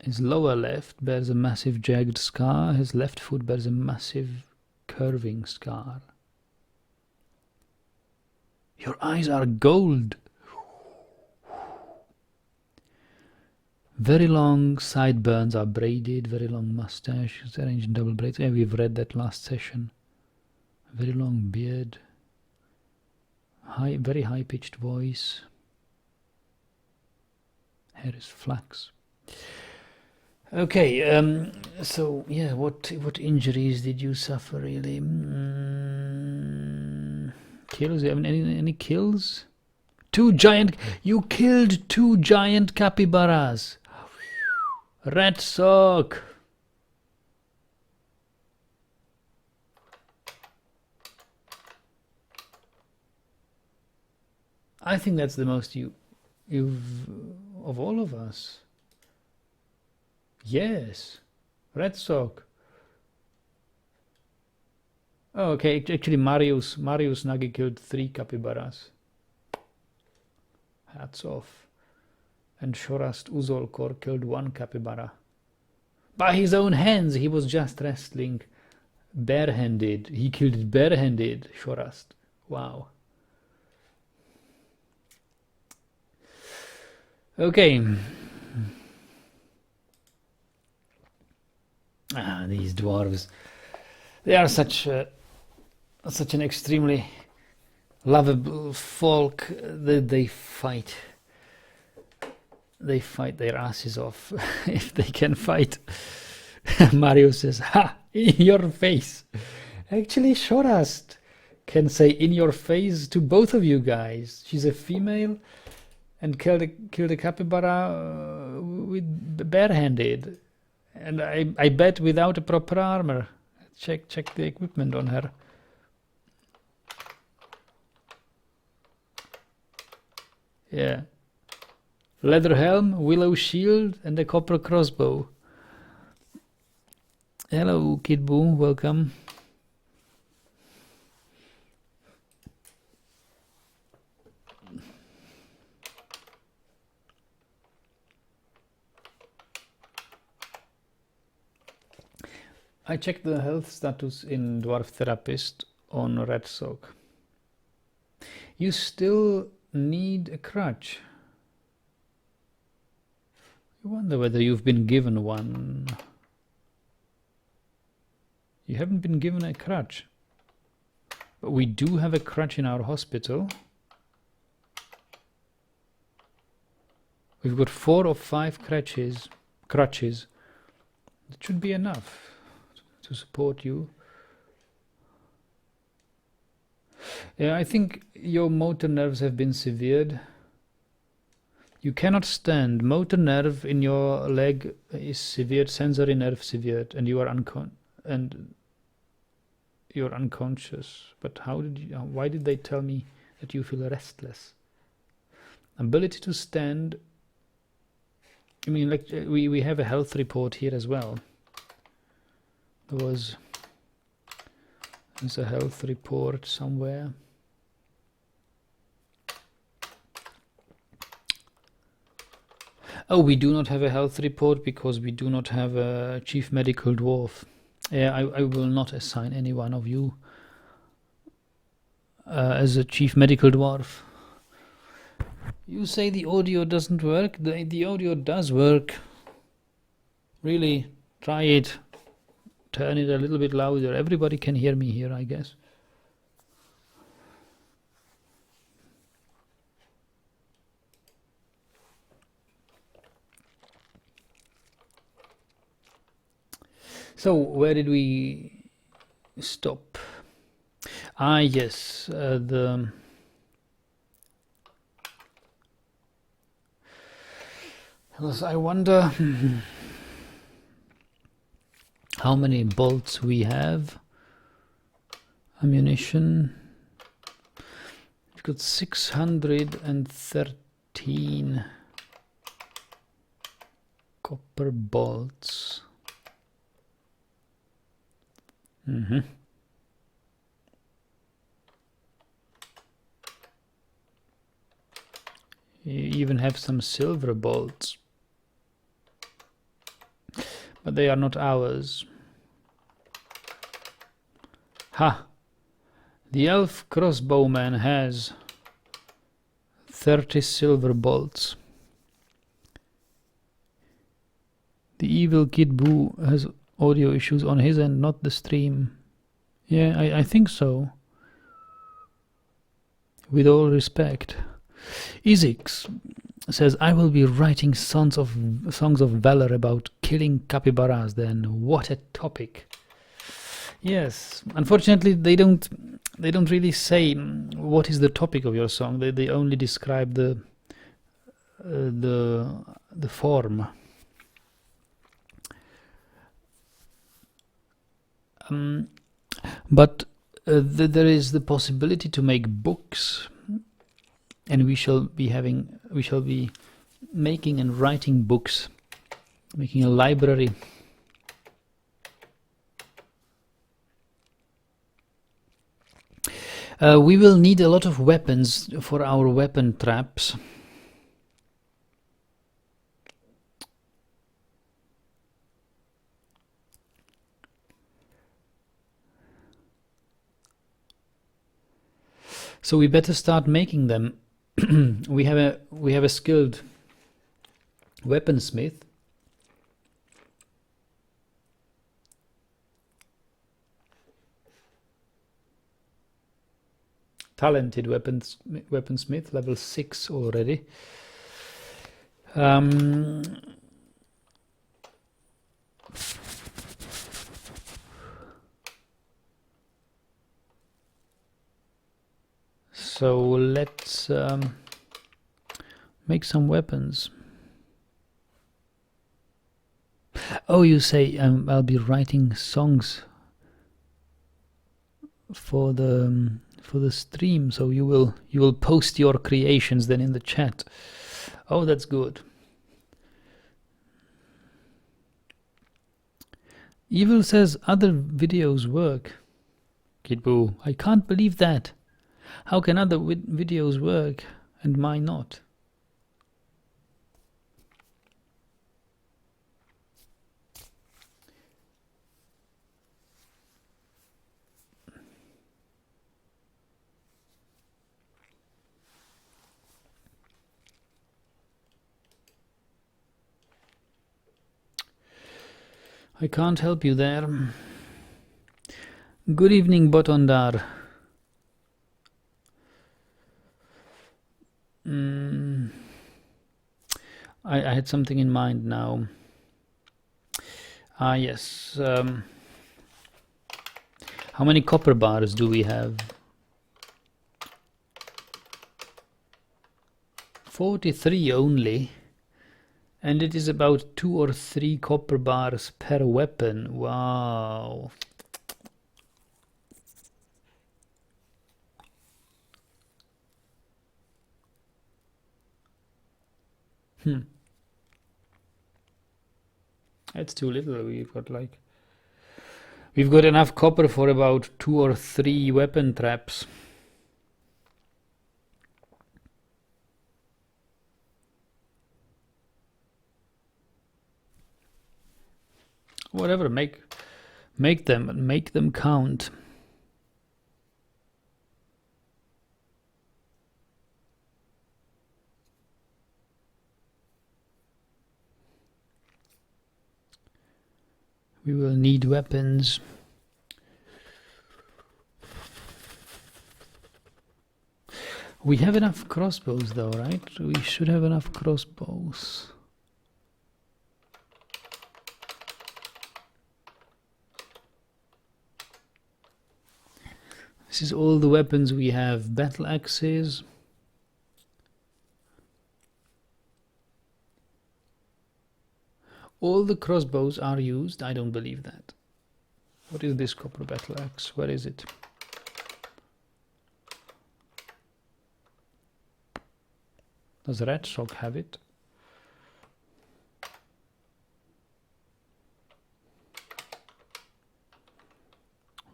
His lower left bears a massive jagged scar. His left foot bears a massive curving scar. Your eyes are gold. Very long sideburns are braided. Very long mustaches arranged in double braids. Yeah, we've read that last session. Very long beard. Very high-pitched voice. Hair is flax. Okay, so yeah, what injuries did you suffer really? Kills? You have any kills? You killed 2 giant capybaras. Rat sock. I think that's the most you've of all of us. Yes, red sock. Oh, okay. Actually, Marius Nagy killed 3 capybaras. Hats off. And Shorast Uzolkor killed 1 capybara. By his own hands. He was just wrestling barehanded. He killed it barehanded. Shorast. Wow. Okay. These dwarves. They are such an extremely lovable folk that they fight. They fight their asses off if they can fight. Mario says, "Ha! In your face." Actually, Shorast can say "in your face" to both of you guys. She's a female. And killed a capybara with barehanded, and I bet without a proper armor. Check the equipment on her. Yeah, leather helm, willow shield, and a copper crossbow. Hello, Kid Boom, welcome. I checked the health status in Dwarf Therapist on Red Sock. You still need a crutch. I wonder whether you've been given one. You haven't been given a crutch. But we do have a crutch in our hospital. We've got 4 or 5 crutches. That should be enough to support you. Yeah, I think your motor nerves have been severed. You cannot stand. Motor nerve in your leg is severed, sensory nerve severed, and you're unconscious. But why did they tell me that you feel restless? Ability to stand. I mean, like we have a health report here as well. There's a health report somewhere. Oh, we do not have a health report because we do not have a chief medical dwarf. Yeah, I will not assign any one of you as a chief medical dwarf. You say the audio doesn't work? The audio does work. Really, try it. Turn it a little bit louder. Everybody can hear me here, I guess. So where did we stop? Ah, yes, I wonder how many bolts we have. Ammunition. We've got 613 copper bolts. You even have some silver bolts, but they are not ours. Ha! The elf crossbowman has 30 silver bolts. The evil Kid Boo has audio issues on his end, not the stream. Yeah, I think so. With all respect. Izix says, I will be writing songs of valor about killing capybaras then. What a topic. Yes, unfortunately they don't really say what is the topic of your song. They only describe the form. But there is the possibility to make books, and we shall be making and writing books, making a library. We will need a lot of weapons for our weapon traps. So we better start making them. we have a skilled weaponsmith. Talented weaponsmith, level 6 already. So let's make some weapons. Oh, you say I'll be writing songs for the stream, so you will post your creations then in the chat. Oh, that's good. Evil says other videos work. Kid Boo, I can't believe that. How can other videos work and mine not? I can't help you there. Good evening, Botondar. I had something in mind now. Ah, yes. How many copper bars do we have? 43 only. And it is about 2 or 3 copper bars per weapon. Wow. That's too little. We've got enough copper for about 2 or 3 weapon traps. Whatever, make them count. We will need weapons. We have enough crossbows though, right? We should have enough crossbows. This is all the weapons we have. Battle axes. All the crossbows are used. I don't believe that. What is this copper battle axe? Where is it? Does Red Shock have it?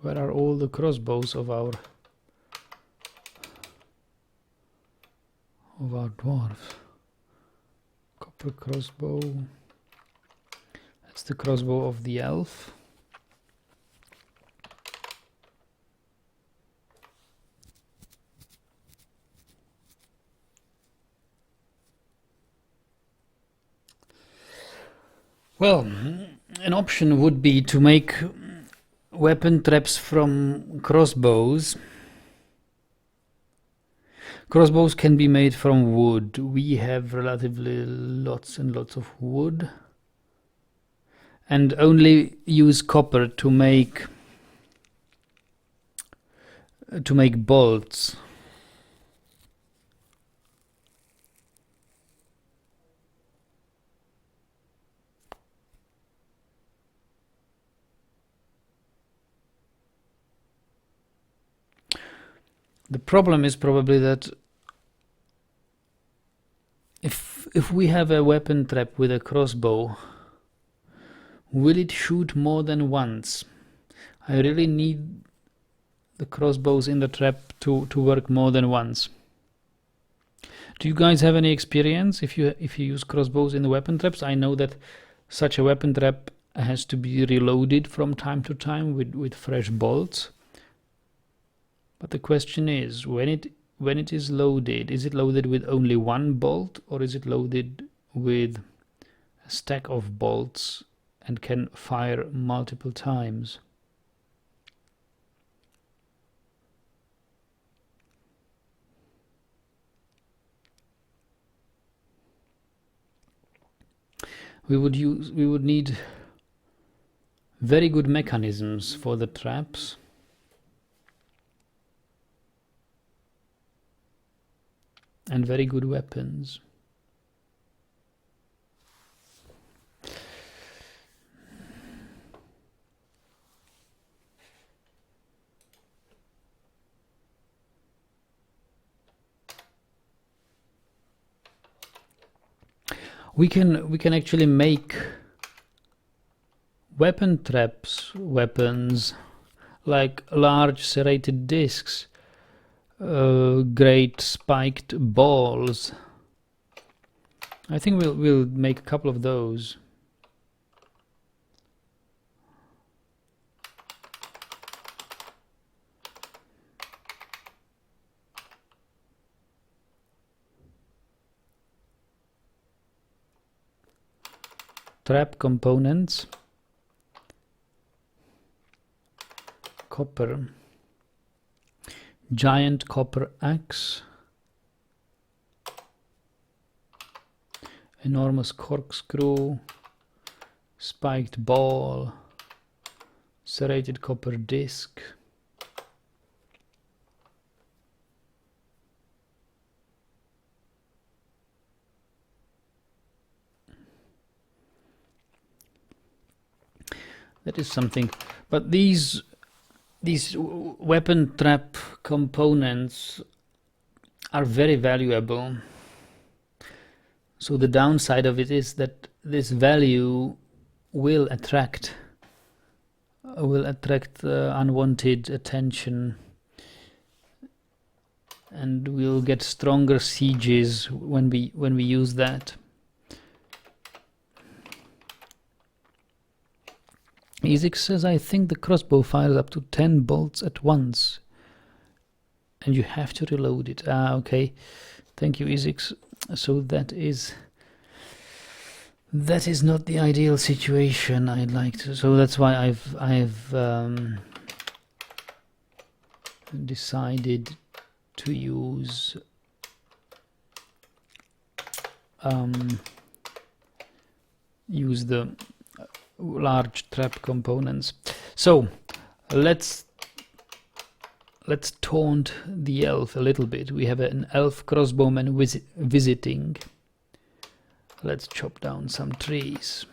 Where are all the crossbows of our dwarf? Copper crossbow. That's the crossbow of the elf. Well, an option would be to make weapon traps from crossbows. Crossbows can be made from wood. We have relatively lots and lots of wood. And only use copper to make bolts. The problem is probably that if we have a weapon trap with a crossbow, will it shoot more than once? I really need the crossbows in the trap to work more than once. Do you guys have any experience if you use crossbows in the weapon traps? I know that such a weapon trap has to be reloaded from time to time with fresh bolts. But the question is, when it is loaded, is it loaded with only one bolt, or is it loaded with a stack of bolts and can fire multiple times? We would need very good mechanisms for the traps. And very good weapons. We can actually make weapon traps, weapons, like large serrated discs. Great spiked balls. I think we'll make a couple of those. Trap components. Copper. Giant copper axe, enormous corkscrew, spiked ball, serrated copper disc, that is something. But these weapon trap components are very valuable. So the downside of it is that this value will attract unwanted attention, and we'll get stronger sieges when we use that. Isaac says, I think the crossbow fires up to 10 bolts at once, and you have to reload it. Okay. Thank you, Isaac. So that is not the ideal situation I'd like to. So that's why I've decided to use the large trap components. So let's let's taunt the elf a little bit. We have an elf crossbowman visiting. Let's chop down some trees.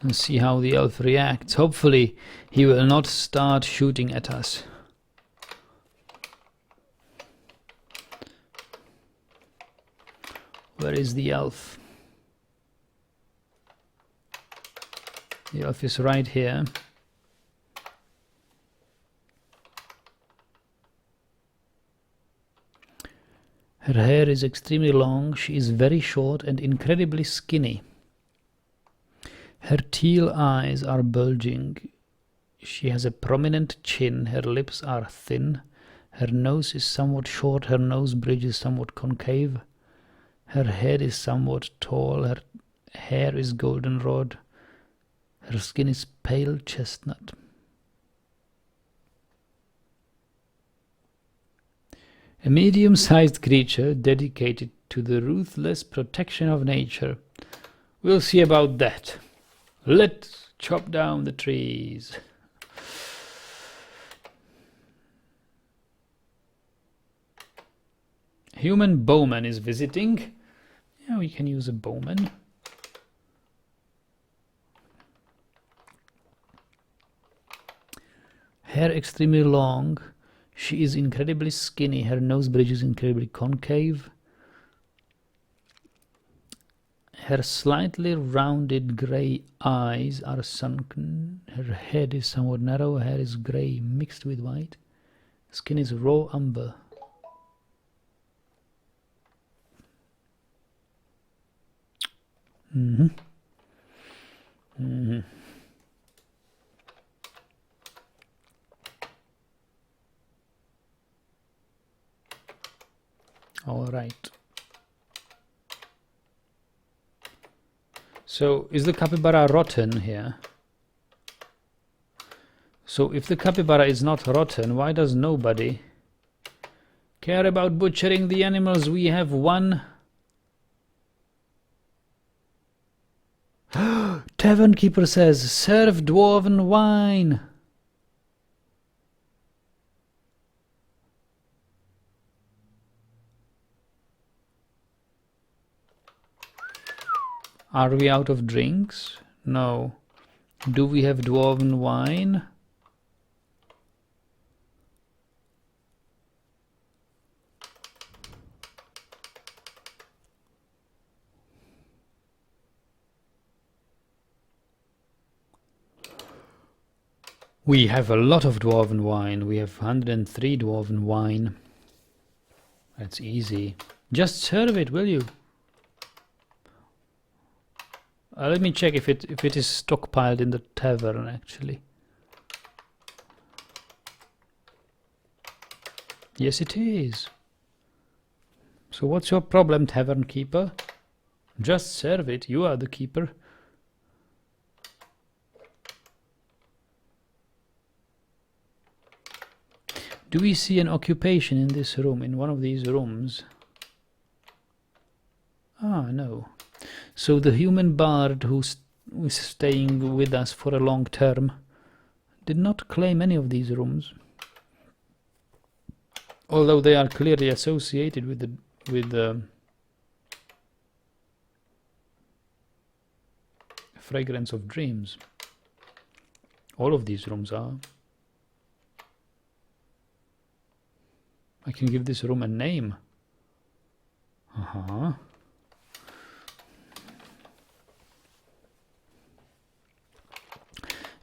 And see how the elf reacts. Hopefully he will not start shooting at us. Where is the elf? The elf is right here. Her hair is extremely long. She is very short and incredibly skinny. Her teal eyes are bulging. She has a prominent chin. Her lips are thin. Her nose is somewhat short. Her nose bridge is somewhat concave. Her head is somewhat tall. Her hair is goldenrod. Her skin is pale chestnut. A medium-sized creature dedicated to the ruthless protection of nature. We'll see about that. Let's chop down the trees. Human bowman is visiting. Yeah, we can use a bowman. Hair extremely long. She is incredibly skinny. Her nose bridge is incredibly concave. Her slightly rounded grey eyes are sunken. Her head is somewhat narrow. Her hair is grey mixed with white. Skin is raw umber. All right. So, is the capybara rotten here? So, if the capybara is not rotten, why does nobody care about butchering the animals? We have one. Tavern keeper says, serve dwarven wine. Are we out of drinks? No. Do we have dwarven wine? We have a lot of dwarven wine. We have 103 dwarven wine. That's easy. Just serve it, will you? Let me check if it is stockpiled in the tavern, actually. Yes, it is. So what's your problem, tavern keeper? Just serve it. You are the keeper. Do we see an occupation in this room, in one of these rooms? Ah, no. So the human bard who was staying with us for a long term did not claim any of these rooms, although they are clearly associated with the fragrance of dreams. All of these rooms are. I can give this room a name.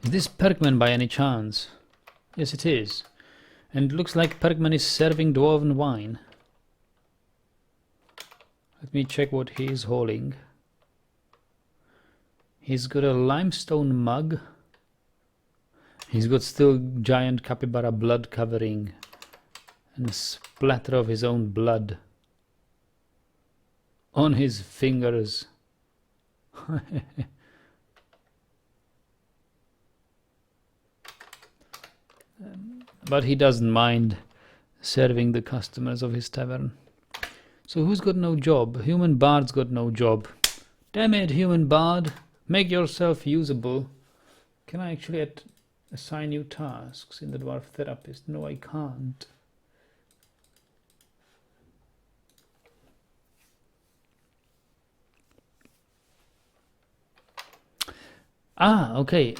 Is this Perkman by any chance? Yes, it is. And it looks like Perkman is serving dwarven wine. Let me check what he is hauling. He's got a limestone mug. He's got still giant capybara blood covering and a splatter of his own blood on his fingers. but he doesn't mind serving the customers of his tavern. So who's got no job? Human Bard's got no job. Damn it, Human Bard! Make yourself usable. Can I actually assign you tasks in the Dwarf Therapist? No, I can't. Ah, okay.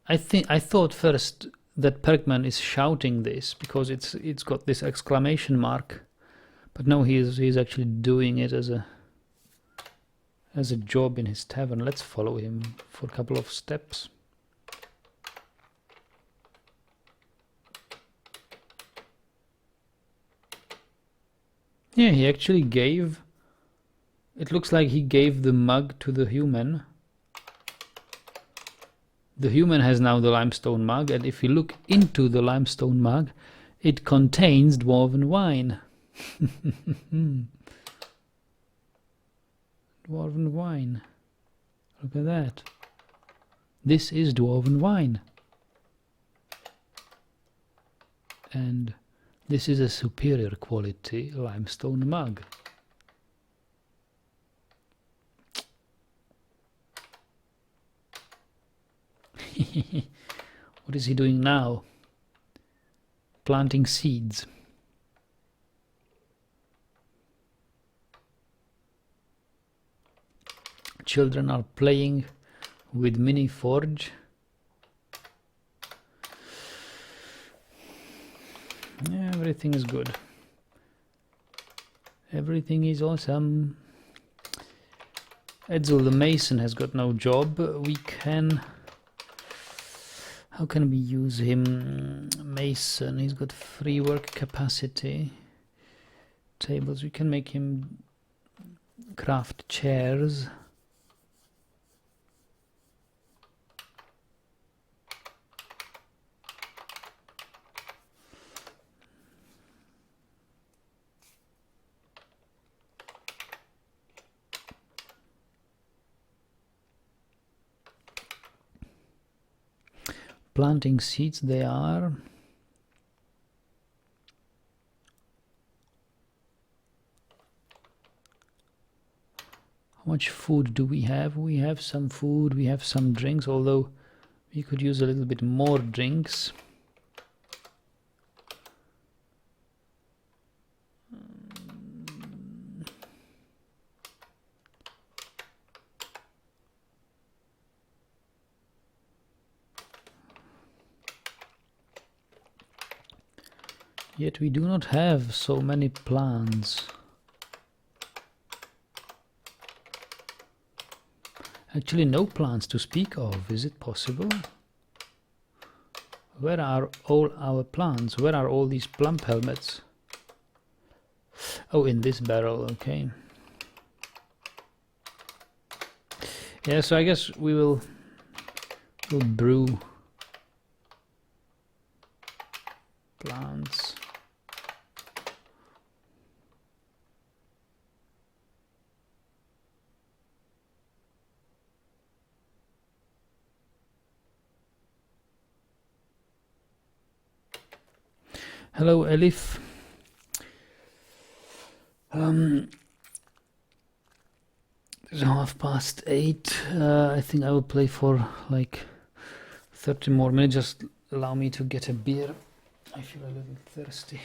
I thought first that Perkman is shouting this because it's got this exclamation mark, but no, he's actually doing it as a job in his tavern. Let's follow him for a couple of steps. Yeah, he actually gave. It looks like he gave the mug to the human. The human has now the limestone mug, and if you look into the limestone mug, it contains dwarven wine. Dwarven wine. Look at that. This is dwarven wine. And this is a superior quality limestone mug. What is he doing now? Planting seeds. Children are playing with mini forge. Yeah, everything is good. Everything is awesome. Edsel the Mason has got no job. We can... How can we use him? Mason, he's got free work capacity. Tables, we can make him craft chairs. Planting seeds they are. How much food do we have? We have some food, we have some drinks, although we could use a little bit more drinks. Yet we do not have so many plants. Actually, no plants to speak of. Is it possible? Where are all our plants? Where are all these plump helmets? Oh, in this barrel, okay. Yeah, so I guess we'll brew plants. Hello, Elif. It's 8:30. I think I will play for like 30 more minutes. Just allow me to get a beer. I feel a little thirsty.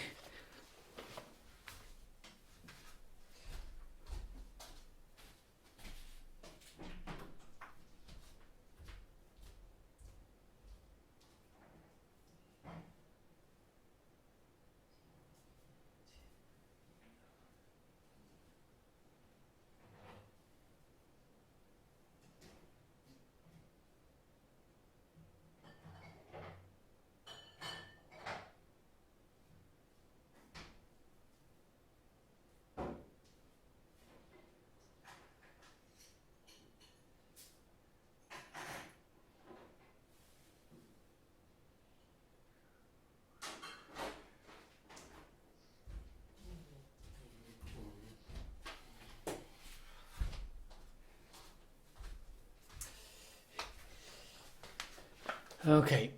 Okay.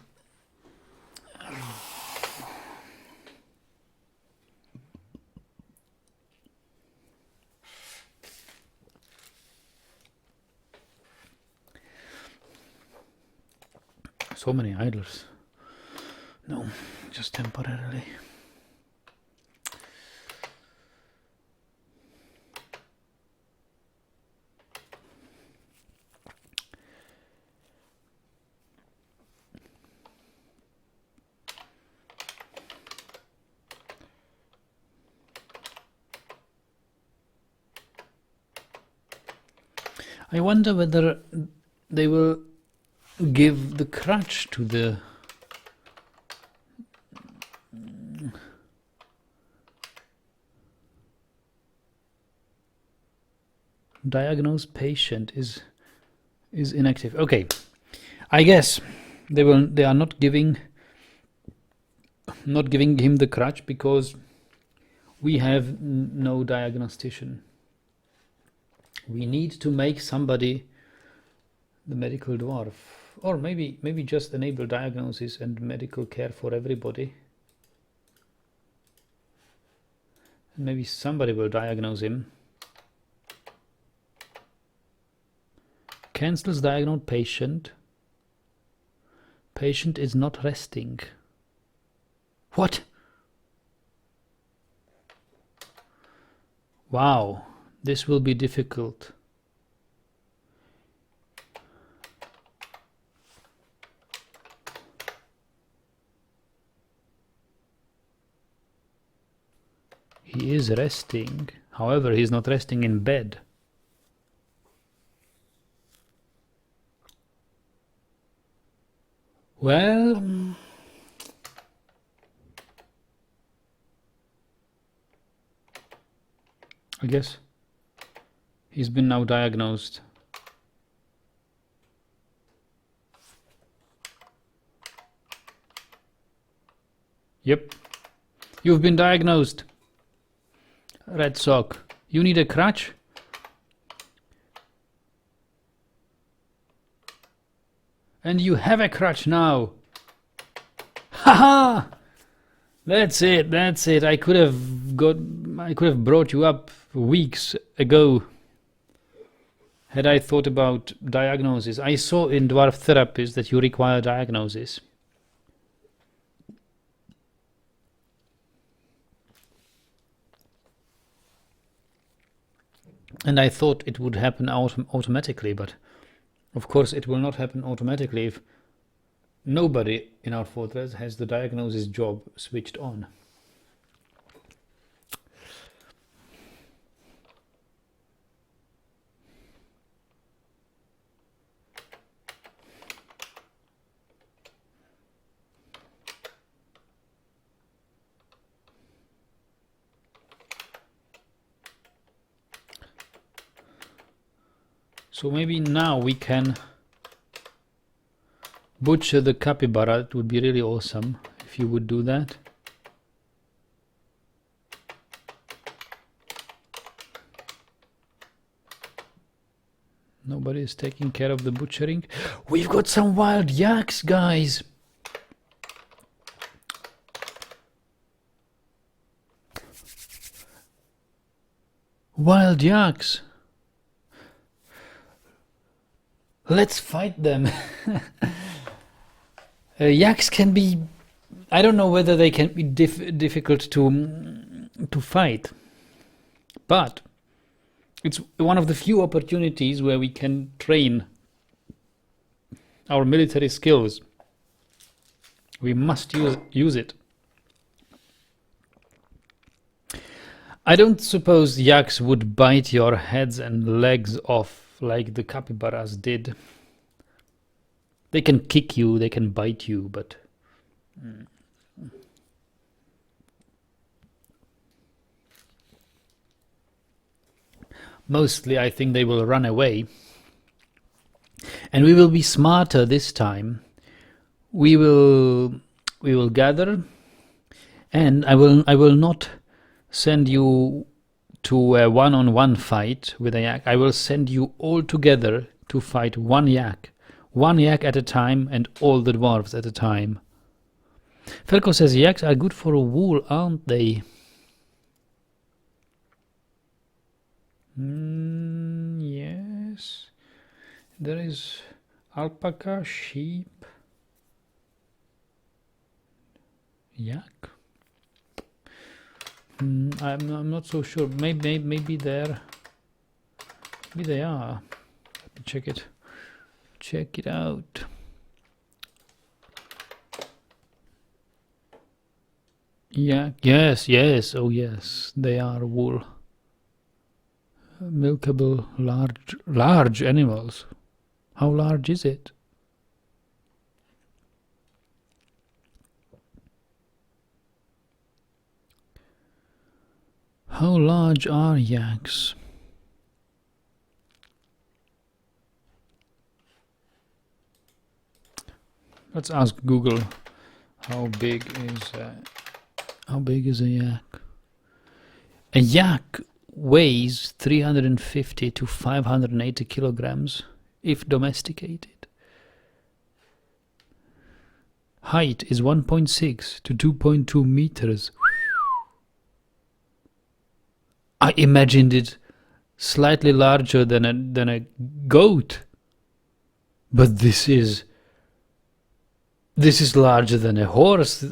So many idlers. No, just temporarily. I wonder whether they will give the crutch to the diagnosed patient is inactive. Okay, I guess they are not giving him the crutch because we have no diagnostician. We need to make somebody the medical dwarf, or maybe just enable diagnosis and medical care for everybody. And maybe somebody will diagnose him. Cancels diagnosed patient. Patient is not resting. What? Wow, this will be difficult. He is resting. However, he's not resting in bed. Well, I guess he's been now diagnosed. Yep. You've been diagnosed. Red sock. You need a crutch? And you have a crutch now. Haha! That's it. I could have brought you up weeks ago. Had I thought about diagnosis. I saw in Dwarf Therapist that you require diagnosis. And I thought it would happen automatically, but of course it will not happen automatically if nobody in our fortress has the diagnosis job switched on. So maybe now we can butcher the capybara. It would be really awesome if you would do that. Nobody is taking care of the butchering. We've got some wild yaks, guys. Wild yaks. Let's fight them. Yaks can be... I don't know whether they can be difficult to fight. But it's one of the few opportunities where we can train our military skills. We must use it. I don't suppose yaks would bite your heads and legs off like the capybaras did. They can kick you, they can bite you, but... Mostly I think they will run away. And we will be smarter this time. We will gather, and I will not send you to a one-on-one fight with a yak. I will send you all together to fight one yak at a time, and all the dwarves at a time. Felko says yaks are good for wool, aren't they? Yes. There is alpaca, sheep. Yak? I'm not so sure. Maybe they're... Maybe they are. Let me check it. Check it out. Yak. Yes. Oh yes, they are wool. Milkable large animals. How large is it? How large are yaks? Let's ask Google. How big is a yak? A yak weighs 350 to 580 kilograms if domesticated. Height is 1.6 to 2.2 meters. I imagined it slightly larger than a goat, but this is larger than a horse.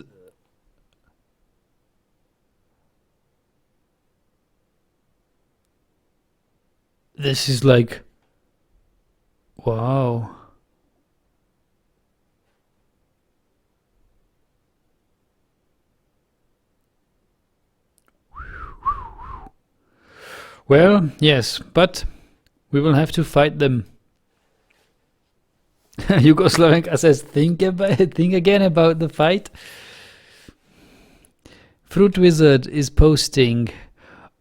This is like, wow. Well, yes, but we will have to fight them. Yugoslavenka says, think again about the fight. Fruit Wizard is posting.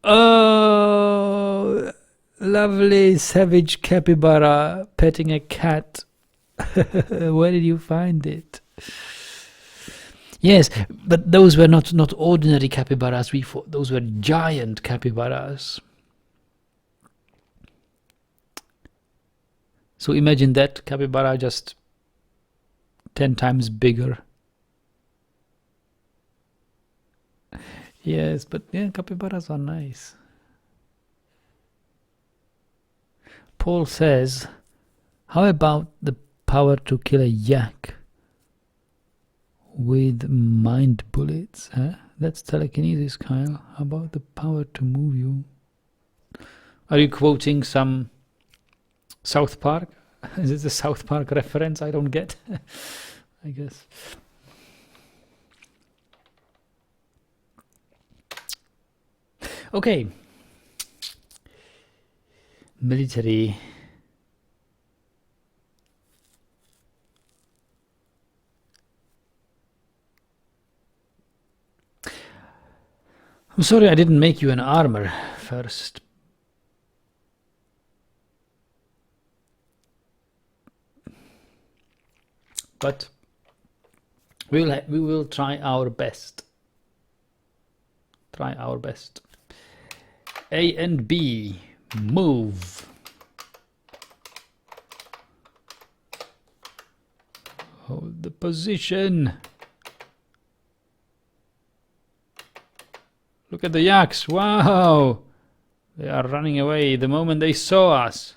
Oh, lovely savage capybara petting a cat. Where did you find it? Yes, but those were not ordinary capybaras. We thought those were giant capybaras. So imagine that capybara just 10 times bigger. Yes, but yeah, capybaras are nice. Paul says, how about the power to kill a yak with mind bullets? Huh? That's telekinesis, Kyle. How about the power to move you? Are you quoting some South Park? Is it a South Park reference I don't get? I guess. Okay. Military. I'm sorry I didn't make you an armor first. But we will try our best. Try our best. A and B, move. Hold the position. Look at the yaks. Wow. They are running away the moment they saw us.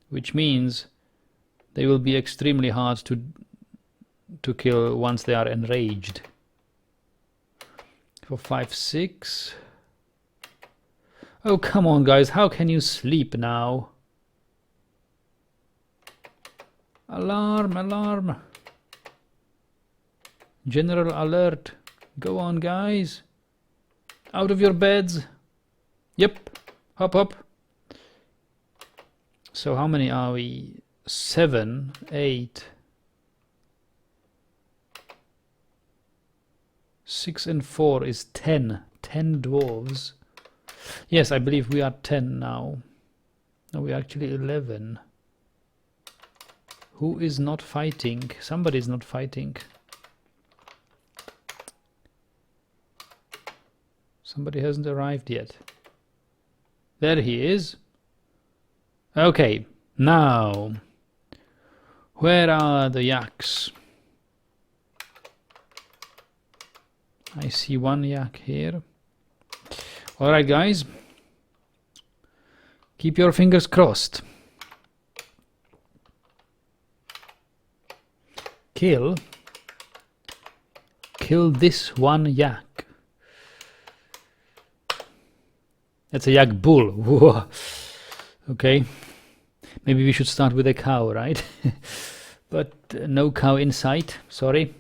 Which means they will be extremely hard to kill once they are enraged. For 5-6. Oh, come on, guys. How can you sleep now? Alarm, alarm. General alert. Go on, guys. Out of your beds. Yep. Hop, hop. So how many are we? 7, 8, 6 and 4 is 10. 10 dwarves. Yes, I believe we are 10 now. No, we're actually 11. Who is not fighting? Somebody is not fighting. Somebody hasn't arrived yet. There he is. Okay, now, where are the yaks? I see one yak here. Alright, guys. Keep your fingers crossed. Kill this one yak. That's a yak bull. Whoa. Okay. Maybe we should start with a cow, right? But no cow in sight. Sorry.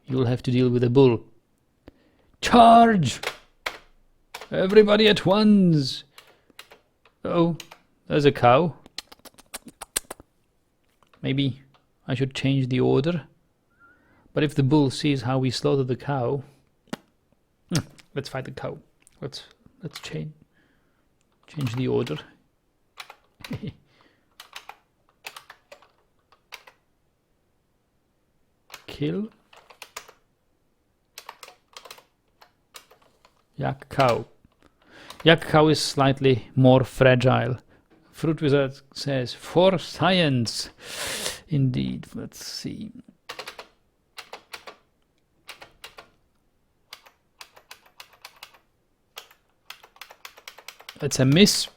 You'll have to deal with a bull. Charge! Everybody at once! Oh, there's a cow. Maybe I should change the order. But if the bull sees how we slaughter the cow... let's fight the cow. Let's change the order. Kill. Yak cow. Yak cow is slightly more fragile. Fruit Wizard says, for science. Indeed. Let's see. That's a miss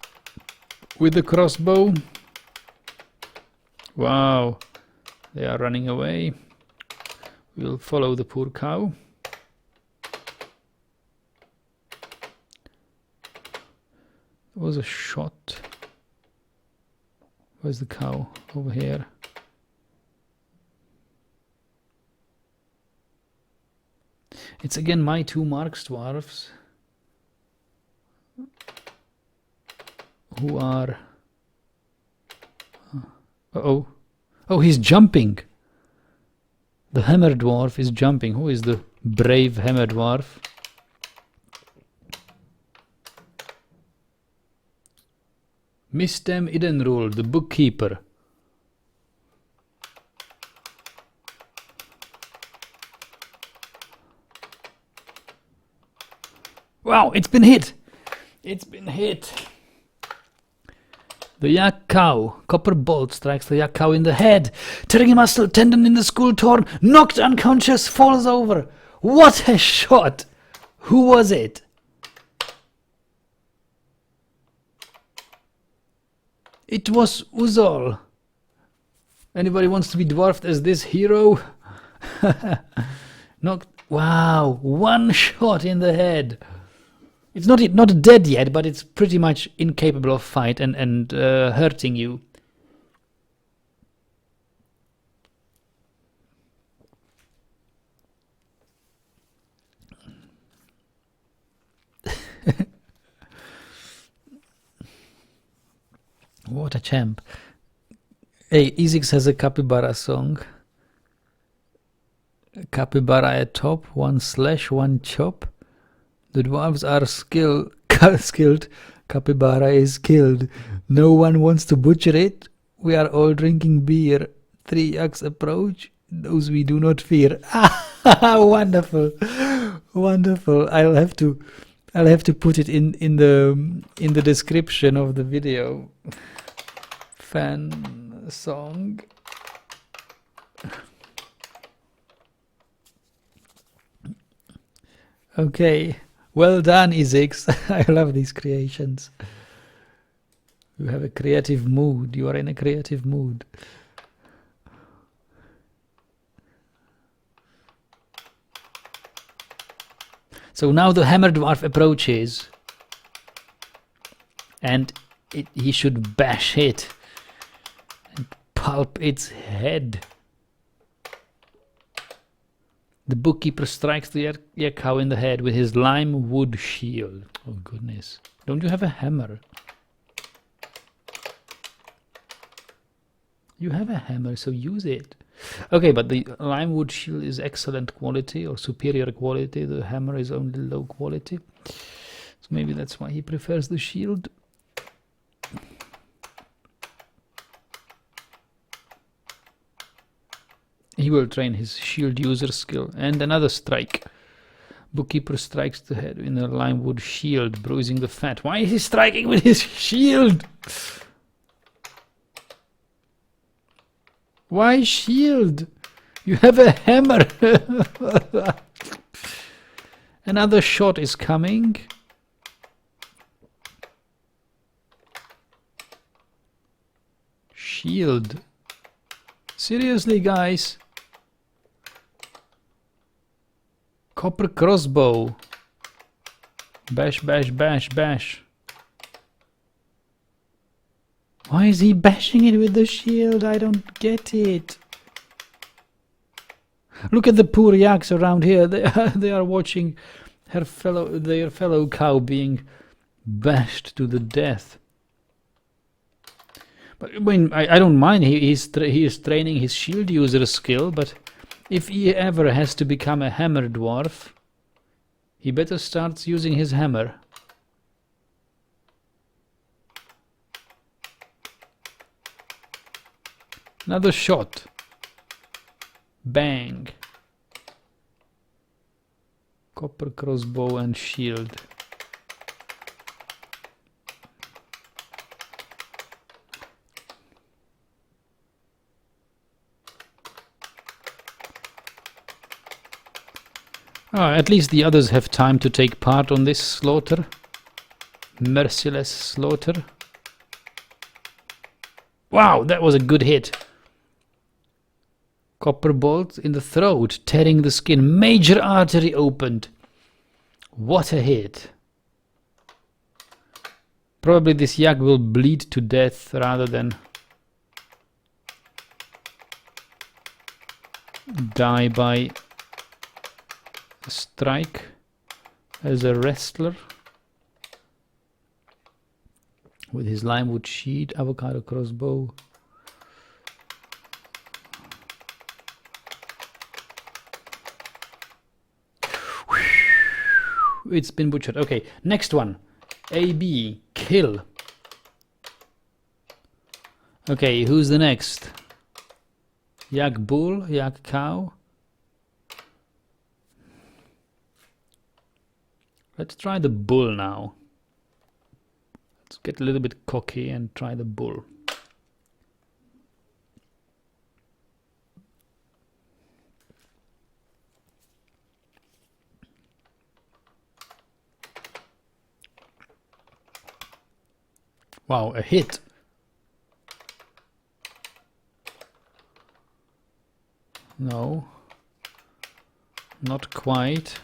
with the crossbow. Wow. They are running away. We'll follow the poor cow. There was a shot. Where's the cow? Over here. It's again my two Marks dwarfs who are... Uh-oh. Oh, he's jumping. The Hammer Dwarf is jumping. Who is the brave Hammer Dwarf? Mistem Idenrul, the bookkeeper. Wow, it's been hit. It's been hit. The yak cow. Copper bolt strikes the yak cow in the head. Tearing a muscle, tendon in the skull torn. Knocked unconscious, falls over. What a shot. Who was it? It was Uzol. Anybody wants to be dwarfed as this hero? Knocked. Wow, one shot in the head. It's not dead yet, but it's pretty much incapable of fight and hurting you. What a champ. Hey, Izix has a capybara song. Capybara at top, one slash, one chop. The dwarves are skilled. Capybara is killed. No one wants to butcher it. We are all drinking beer. 3 yaks approach. Those we do not fear. Wonderful, wonderful. I'll have to put it in the description of the video. Fan song. Okay. Well done, Izix. I love these creations. You have a creative mood. You are in a creative mood. So now the Hammer Dwarf approaches. And he should bash it. And pulp its head. The bookkeeper strikes the yak cow in the head with his lime wood shield. Oh goodness. Don't you have a hammer? You have a hammer, so use it. Okay, but the lime wood shield is excellent quality or superior quality. The hammer is only low quality. So maybe that's why he prefers the shield. He will train his shield user skill. And another strike. Bookkeeper strikes the head in a limewood shield, bruising the fat. Why is he striking with his shield? Why shield? You have a hammer. Another shot is coming. Shield. Seriously, guys. Copper crossbow. Bash, bash, bash, bash. Why is he bashing it with the shield? I don't get it. Look at the poor yaks around here. They are watching their fellow cow being bashed to the death. But I mean, I don't mind. He is training his shield user skill, but if he ever has to become a hammer dwarf, he better start using his hammer. Another shot. Bang. Copper crossbow and shield. At least the others have time to take part on this slaughter. Merciless slaughter. Wow, that was a good hit. Copper bolt in the throat, tearing the skin. Major artery opened. What a hit. Probably this yak will bleed to death rather than die by a strike as a wrestler. With his limewood sheet, avocado crossbow. It's been butchered. Okay, next one. AB, kill. Okay, who's the next? Yak bull, yak cow. Let's try the bull now. Let's get a little bit cocky and try the bull. Wow, a hit. No, not quite.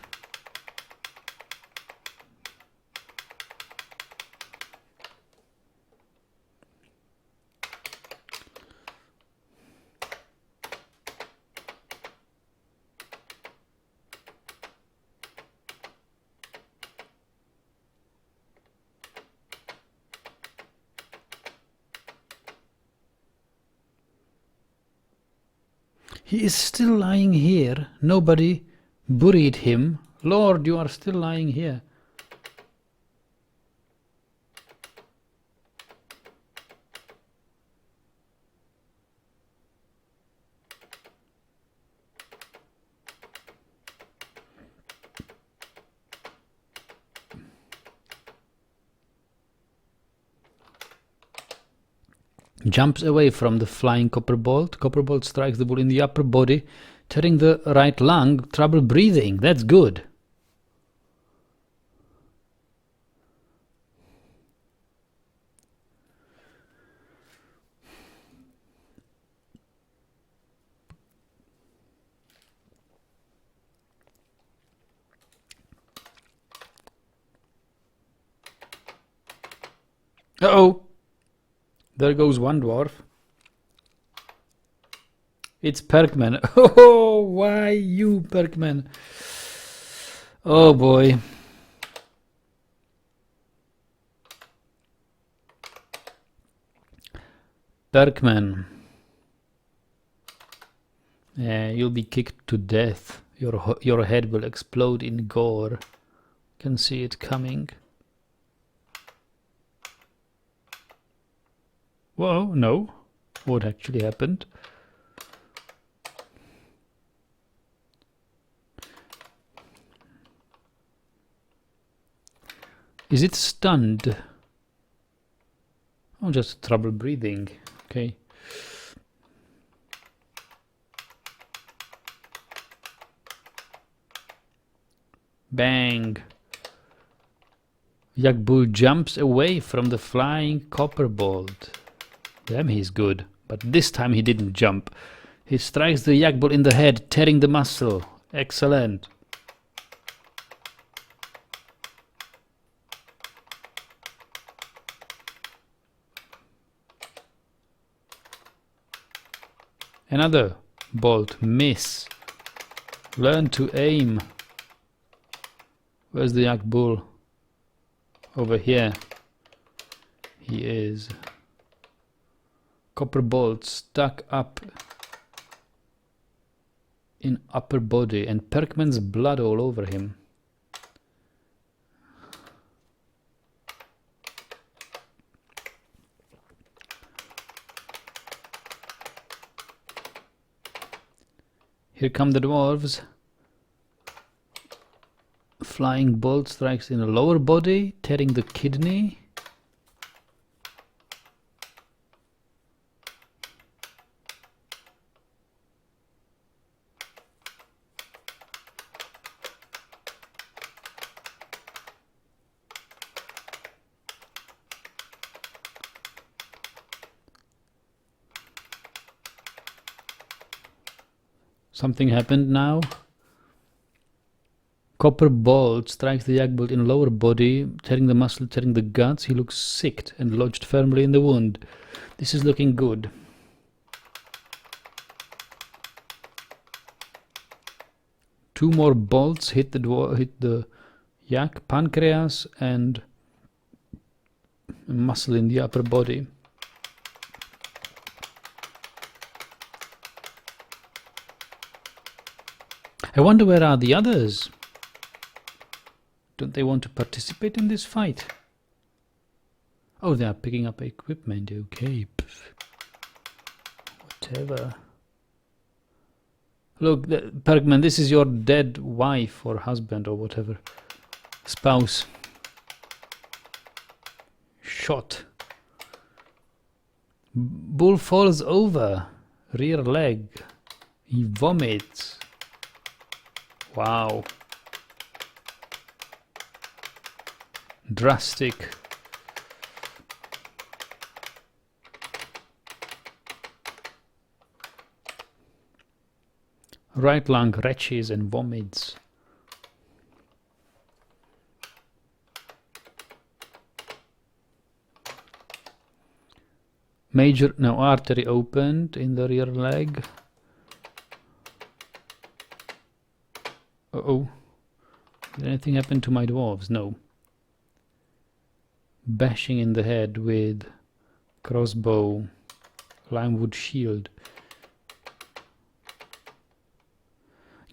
He is still lying here. Nobody buried him. Lord, you are still lying here. Jumps away from the flying copper bolt. Copper bolt strikes the bull in the upper body, tearing the right lung. Trouble breathing. That's good. Uh-oh. There goes one dwarf. It's Perkman. Oh, why you, Perkman? Oh boy. Perkman. You'll be kicked to death. Your head will explode in gore. Can see it coming. Whoa, no. What actually happened? Is it stunned? Oh, just trouble breathing. Okay. Bang. Yak bull jumps away from the flying copper bolt. Damn, he's good. But this time he didn't jump. He strikes the yak bull in the head, tearing the muscle. Excellent. Another bolt. Miss. Learn to aim. Where's the yak bull? Over here. He is. Copper bolt stuck up in upper body and Perkman's blood all over him. Here come the dwarves. Flying bolt strikes in the lower body, tearing the kidney. Something happened now. Copper bolt strikes the yak bolt in lower body, tearing the muscle, tearing the guts. He looks sick and lodged firmly in the wound. This is looking good. Two more bolts hit the yak, pancreas and muscle in the upper body. I wonder where are the others? Don't they want to participate in this fight? Oh, they are picking up equipment. Okay. Whatever. Look, Perkman, this is your dead wife or husband or whatever. Spouse. Shot. Bull falls over. Rear leg. He vomits. Wow. Drastic. Right lung retches and vomits. Major, no, artery opened in the rear leg. Uh-oh. Did anything happen to my dwarves? No. Bashing in the head with crossbow, limewood shield.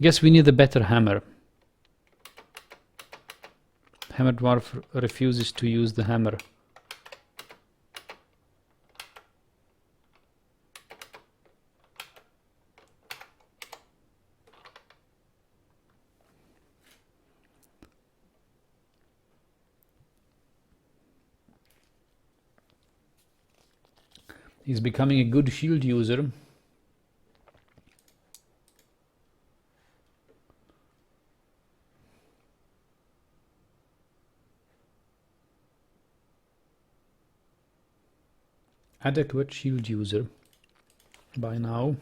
Guess we need a better hammer. Hammer dwarf refuses to use the hammer. He's becoming a good shield user. Adequate shield user by now.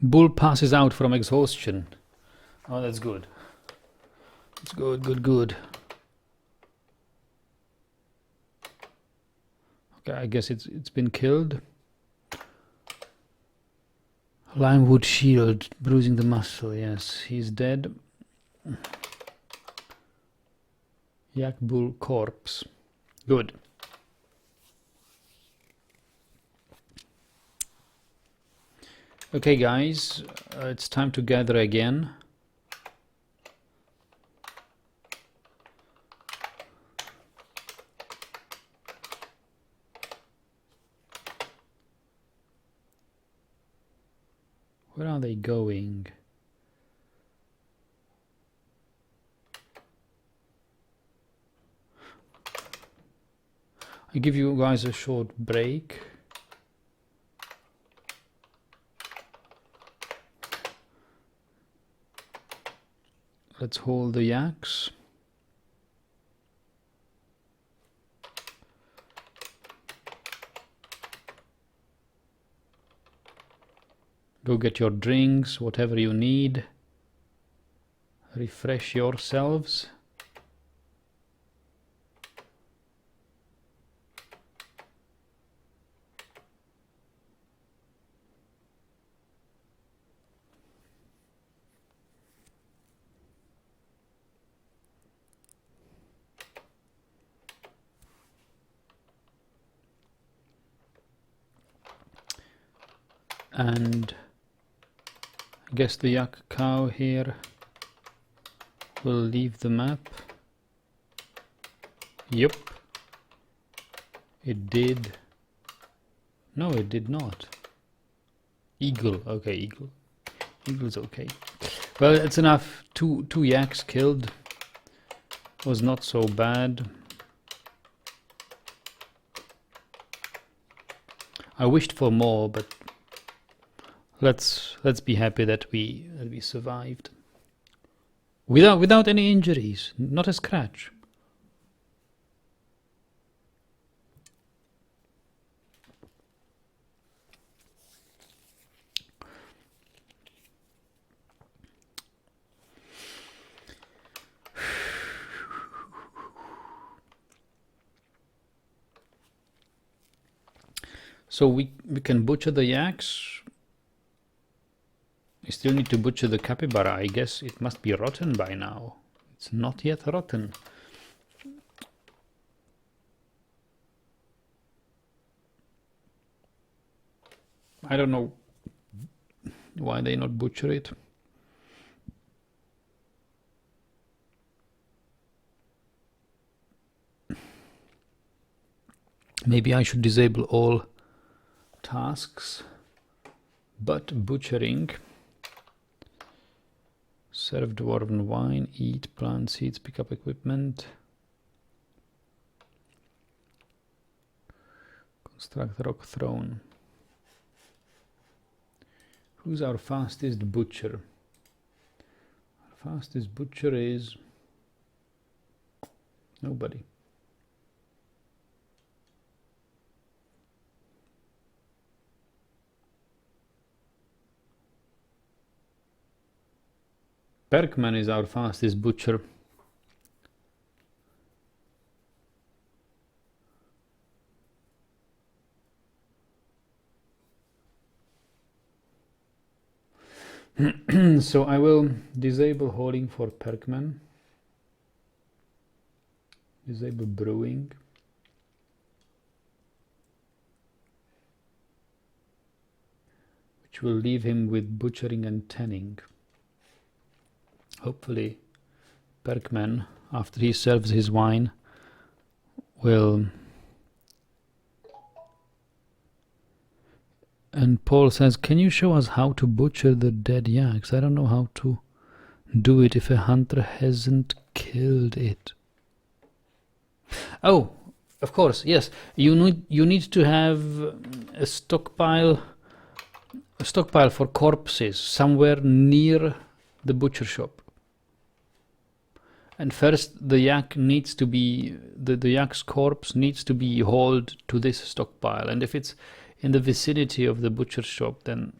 Bull passes out from exhaustion. Oh, that's good. It's good, good, good. Okay, I guess it's been killed. Limewood shield, bruising the muscle. Yes, he's dead. Yak bull corpse. Good. Okay, guys, it's time to gather again. Where are they going? I give you guys a short break. Let's hold the yaks. Go get your drinks, whatever you need. refresh yourselves. And I guess the yak cow here will leave the map. Yep, it did. No, it did not. Eagle, okay, eagle. Eagle's okay. Well, it's enough. Two yaks killed. Was not so bad. I wished for more, but let's be happy that we survived without any injuries, not a scratch. So we can butcher the yaks. We still need to butcher the capybara. I guess it must be rotten by now. It's not yet rotten. I don't know why they not butcher it. Maybe I should disable all tasks, but butchering. Serve dwarven wine, eat, plant seeds, pick up equipment. Construct rock throne. Who's our fastest butcher? Our fastest butcher is nobody. Berkman is our fastest butcher. So I will disable holding for Perkman. Disable brewing. Which will leave him with butchering and tanning. Hopefully Perkman, after he serves his wine, will... And Paul says, can you show us how to butcher the dead yaks? I don't know how to do it if a hunter hasn't killed it. Oh, of course, yes. You need to have a stockpile for corpses somewhere near the butcher shop. And first the yak needs to be, the yak's corpse needs to be hauled to this stockpile. And if it's in the vicinity of the butcher shop, then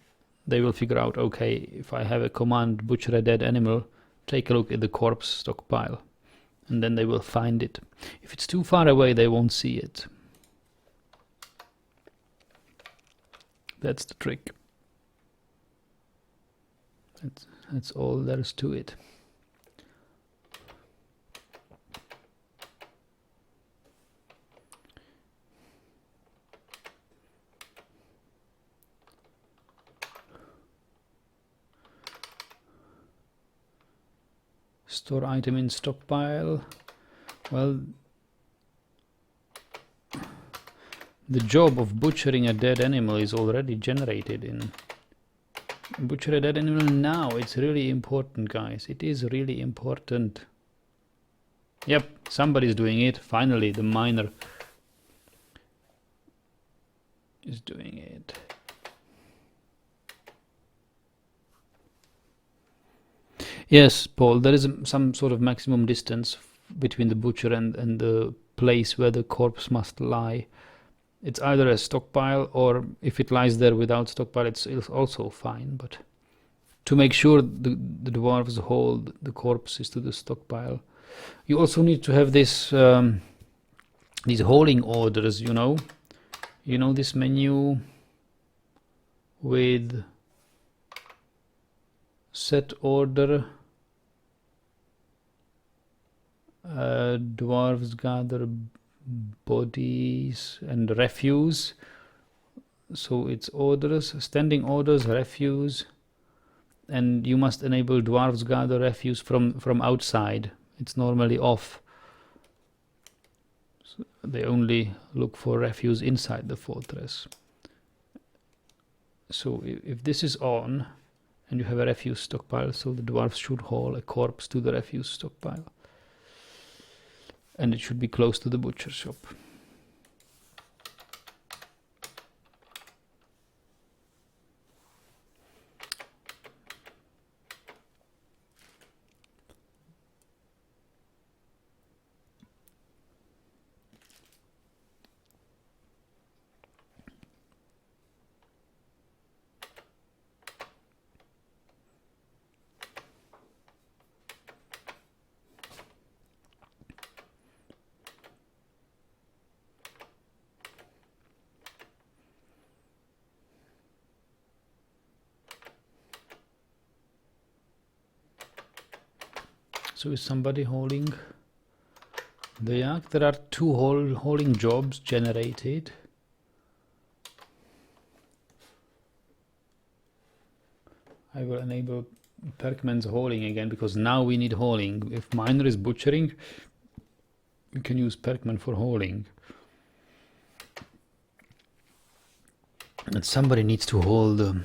they will figure out, okay, if I have a command, butcher a dead animal, take a look at the corpse stockpile. And then they will find it. If it's too far away, they won't see it. That's the trick. That's all there is to it. Store item in stockpile. Well, the job of butchering a dead animal is already generated in butcher a dead animal now. It's really important, guys. It is really important. Yep, somebody's doing it. Finally, the miner is doing it. Yes, Paul, there is some sort of maximum distance between the butcher and the place where the corpse must lie. It's either a stockpile, or if it lies there without stockpile, it's also fine, but to make sure the dwarves hold the corpses to the stockpile. You also need to have this these hauling orders, you know this menu with set order, dwarves gather bodies and refuse. So it's orders, standing orders, refuse, and you must enable dwarves gather refuse from outside. It's normally off. So they only look for refuse inside the fortress. So if this is on and you have a refuse stockpile, so the dwarves should haul a corpse to the refuse stockpile, and it should be close to the butcher shop. So is somebody hauling the yak? There are 2 hauling jobs generated. I will enable Perkman's hauling again, because now we need hauling. If miner is butchering, we can use Perkman for hauling. And somebody needs to haul the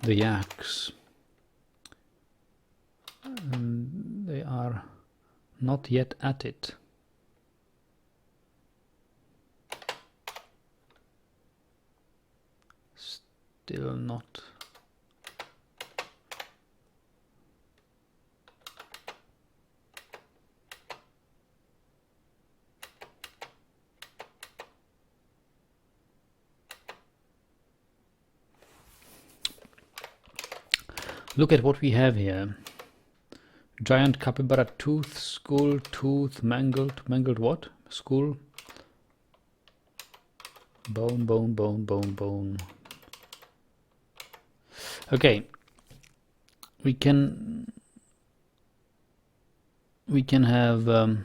yaks. And they are not yet at it. Still not. Look at what we have here. Giant capybara tooth, skull, tooth, mangled what? Skull. Bone, bone, bone, bone, bone. Okay. We can have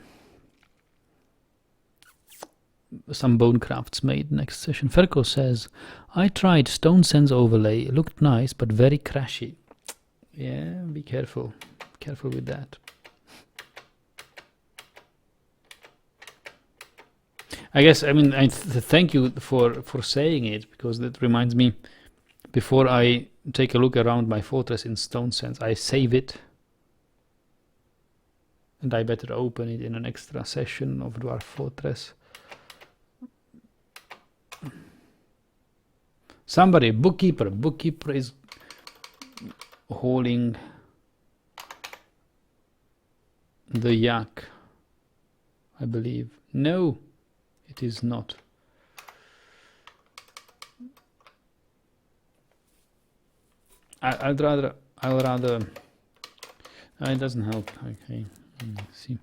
some bone crafts made next session. Ferko says, I tried Stone Sense overlay. It looked nice, but very crashy. Yeah, be careful. Careful with that. I guess, I mean, thank you for saying it, because that reminds me, before I take a look around my fortress in Stone Sense, I save it, and I better open it in an extra session of Dwarf Fortress. Somebody, bookkeeper is hauling the yak, I believe. No, it is not. I'll rather. It doesn't help. Okay, see.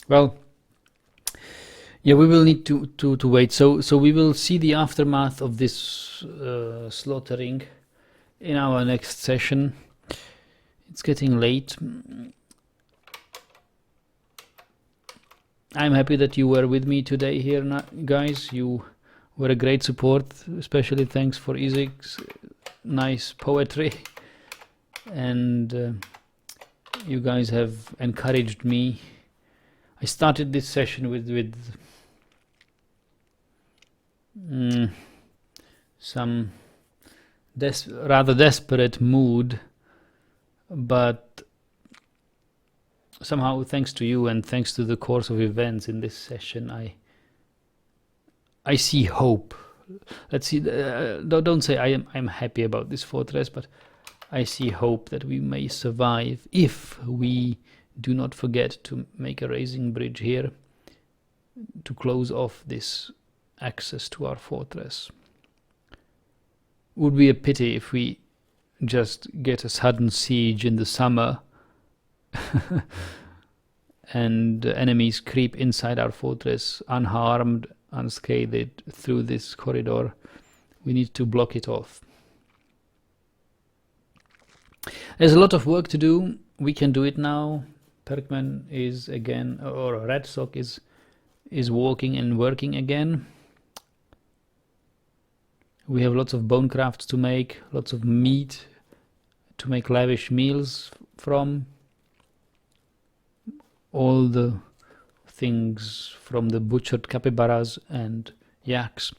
Well, yeah, we will need to wait. So we will see the aftermath of this slaughtering in our next session. It's getting late. I'm happy that you were with me today here, guys. You were a great support, especially thanks for Isaac's nice poetry. And you guys have encouraged me. I started this session with some rather desperate mood, but somehow, thanks to you and thanks to the course of events in this session, I see hope. Let's see. Don't say I'm happy about this fortress, but I see hope that we may survive if we do not forget to make a raising bridge here to close off this access to our fortress. Would be a pity if we just get a sudden siege in the summer and enemies creep inside our fortress unharmed, unscathed through this corridor. We need to block it off. There's a lot of work to do. We can do it now. Perkman is again, or Red Sock is walking and working again. We have lots of bone crafts to make, lots of meat to make lavish meals from. All the things from the butchered capybaras and yaks.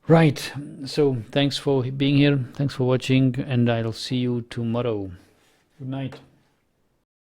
Right, so thanks for being here, thanks for watching, and I'll see you tomorrow. Good night.